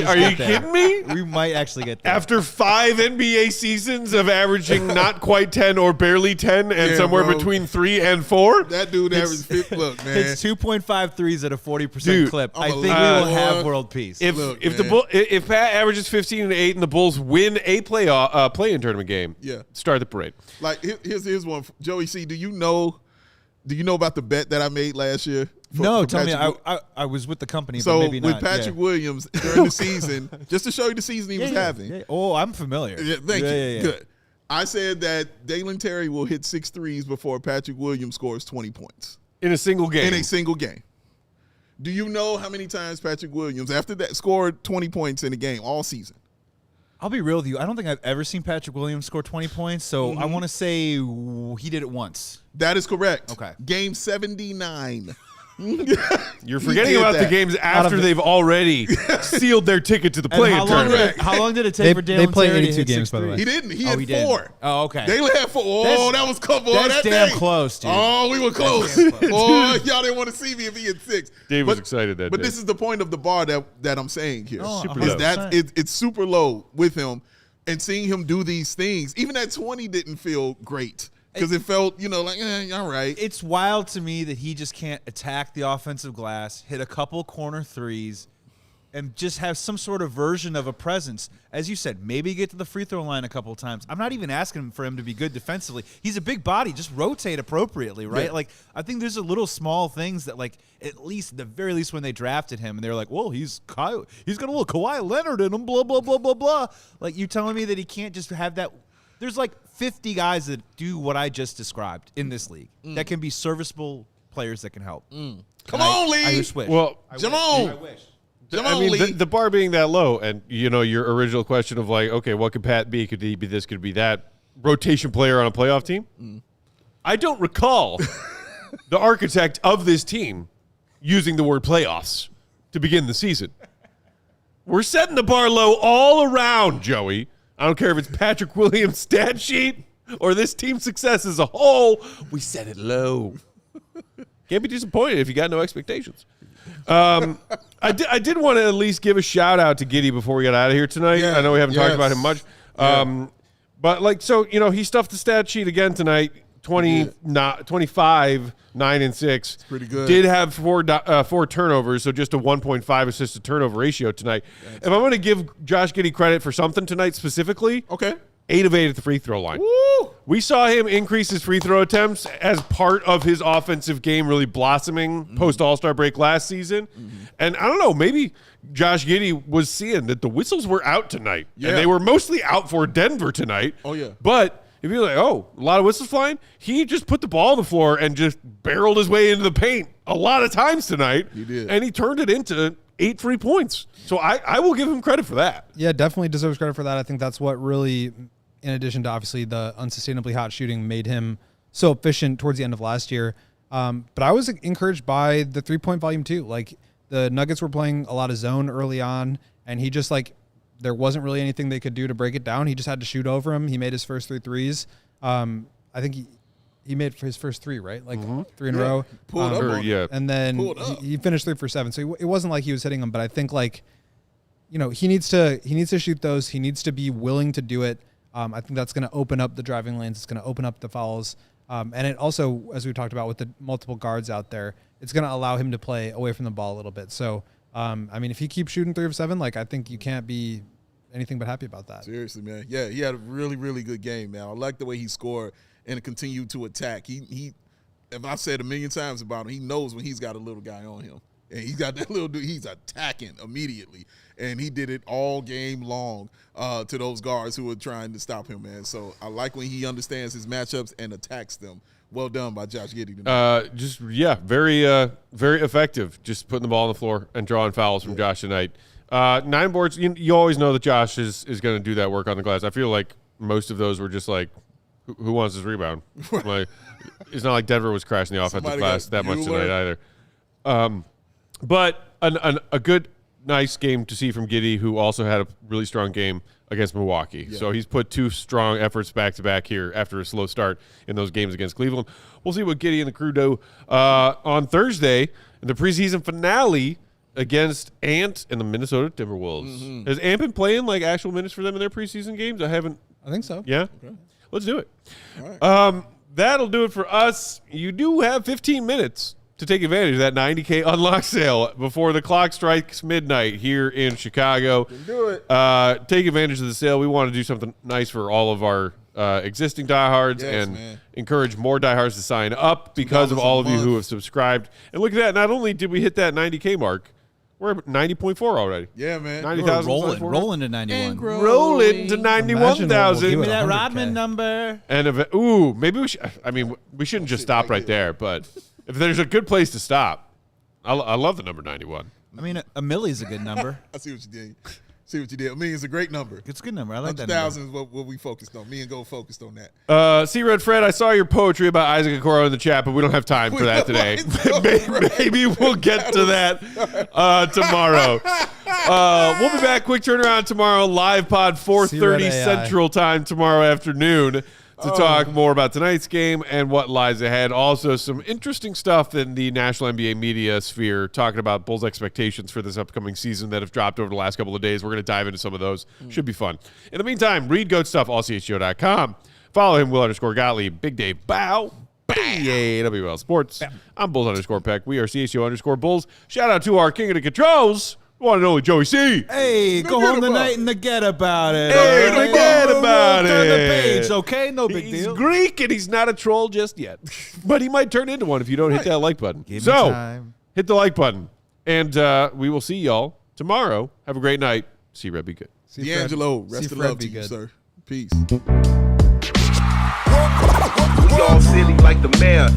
Are you kidding me? We might actually get that. After 5 NBA seasons of averaging not quite 10 or barely 10, and somewhere between 3 and 4, that dude averaged 50. Look, man, it's 2.5 threes at a 40% clip. I think we will have world peace. If Pat averages 15 and 8 and the Bulls win a play-in tournament game, start the parade. Like here's one, Joey C. Do you know about the bet that I made last year? No, tell me. I was with the company, so but maybe not. With Patrick Williams during the season, just to show you the season he was having. Yeah. Oh, I'm familiar. Thank you. Good. I said that Dalen Terry will hit 6 threes before Patrick Williams scores 20 points in a single game. Do you know how many times Patrick Williams, after that, scored 20 points in a game all season? I'll be real with you. I don't think I've ever seen Patrick Williams score 20 points, so I want to say he did it once. That is correct. Okay. Game 79. You're forgetting about the games after they've already sealed their ticket to the play-in tournament. How long did it take for Dalen They Terry played to 82 hit games, 6 by the way. He didn't. He had 4. Oh, okay. Dalen had 4. Oh, that was couple. That's damn close, dude. Oh, we were close. Oh, y'all didn't want to see me if he had 6. Dave was excited that day. But this is the point of the bar that I'm saying here. Super is low. that it's super low with him, and seeing him do these things, even at 20 didn't feel great. Because it felt, like, all right. It's wild to me that he just can't attack the offensive glass, hit a couple corner threes, and just have some sort of version of a presence. As you said, maybe get to the free throw line a couple of times. I'm not even asking for him to be good defensively. He's a big body. Just rotate appropriately, right? Yeah. Like, I think there's a little small things that, like, at the very least when they drafted him, and they're like, well, he's got a little Kawhi Leonard in him, blah, blah, blah, blah, blah. Like, you telling me that he can't just have that? There's like 50 guys that do what I just described in this league that can be serviceable players that can help. Come on, Lee. I just wish. Well, Jamal. I wish. The bar being that low, and your original question of like, okay, what could Pat be? Could he be this? Could he be that? Rotation player on a playoff team? I don't recall the architect of this team using the word playoffs to begin the season. We're setting the bar low all around, Joey. I don't care if it's Patrick Williams' stat sheet or this team's success as a whole. We set it low. Can't be disappointed if you got no expectations. I did want to at least give a shout out to Giddey before we got out of here tonight. Yeah, I know we haven't talked about him much. But he stuffed the stat sheet again tonight. 25, 9 and 6. It's pretty good. Did have 4 turnovers, so just a 1.5 assist to turnover ratio tonight. If I'm going to give Josh Giddey credit for something tonight specifically, 8 of 8 at the free throw line. Woo! We saw him increase his free throw attempts as part of his offensive game really blossoming post All-Star break last season. And I don't know, maybe Josh Giddey was seeing that the whistles were out tonight. Yeah. And they were mostly out for Denver tonight. Oh, yeah. But if you're like, a lot of whistles flying, he just put the ball on the floor and just barreled his way into the paint a lot of times tonight. He did. And he turned it into 8 free points. So I will give him credit for that. Yeah, definitely deserves credit for that. I think that's what really, in addition to obviously the unsustainably hot shooting, made him so efficient towards the end of last year. But I was encouraged by the 3-point volume too. Like the Nuggets were playing a lot of zone early on, and he just there wasn't really anything they could do to break it down. He just had to shoot over him. He made his first 3 threes. I think he made his first 3, right? 3 in a row. Pulled up on yeah. And then he finished 3 for 7. So it wasn't like he was hitting them, but I think he needs to shoot those. He needs to be willing to do it. I think that's going to open up the driving lanes. It's going to open up the fouls. And it also, as we talked about with the multiple guards out there, it's going to allow him to play away from the ball a little bit. So, if he keeps shooting 3 of 7, I think you can't be anything but happy about that. Seriously, man. Yeah, he had a really, really good game, man. I like the way he scored and continued to attack. He if I've said a million times about him, he knows when he's got a little guy on him. And he's got that little dude, he's attacking immediately. And he did it all game long to those guards who were trying to stop him, man. So I like when he understands his matchups and attacks them. Well done by Josh Giddey tonight. Very effective. Just putting the ball on the floor and drawing fouls from Josh tonight. 9 boards. You always know that Josh is going to do that work on the glass. I feel like most of those were just who wants this rebound? It's not like Denver was crashing the offensive glass that much tonight either. But a good, nice game to see from Giddey, who also had a really strong game against Milwaukee. Yeah. So he's put 2 strong efforts back-to-back here after a slow start in those games against Cleveland. We'll see what Giddey and the crew do on Thursday in the preseason finale against Ant and the Minnesota Timberwolves. Mm-hmm. Has Ant been playing actual minutes for them in their preseason games? I think so. Yeah? Okay. Let's do it. All right. That'll do it for us. You do have 15 minutes to take advantage of that $90K unlock sale before the clock strikes midnight here in Chicago. Do it. Take advantage of the sale. We want to do something nice for all of our existing diehards encourage more diehards to sign up because of all of you who have subscribed. And look at that. Not only did we hit that 90K mark, we're at 90.4 already. Yeah, man. 90,000. Rolling to 91. Rolling to 91,000. Give me that Rodman number. And maybe we should. We shouldn't just stop right there. But if there's a good place to stop, I love the number 91. A millie's a good number. I see what you did. I mean, it's a great number. It's a good number. I like that. 100,000 is what we focused on. Me and Go focused on that. C-Red Fred, I saw your poetry about Isaac Okoro in the chat, but we don't have time for that today. Maybe we'll get to that tomorrow. We'll be back. Quick turnaround tomorrow. Live pod 4:30 Central Time tomorrow afternoon to talk more about tonight's game and what lies ahead. Also, some interesting stuff in the national NBA media sphere, talking about Bulls' expectations for this upcoming season that have dropped over the last couple of days. We're going to dive into some of those. Should be fun. In the meantime, read GOAT stuff, allchgo.com. Follow him, Will_Gottlieb, Big Dave Bow, WL Sports. I'm Bulls_Peck. We are CHGO_Bulls. Shout out to our king of the controls, one and only Joey C. Hey, go home tonight and forget about it. Hey, forget about it. Turn the page, okay? No big deal. He's Greek and he's not a troll just yet. But he might turn into one if you don't hit that like button. Give me time. Hit the like button. And we will see y'all tomorrow. Have a great night. See Red be good. D'Angelo, rest of love to you, sir. Peace. We all silly like the mayor.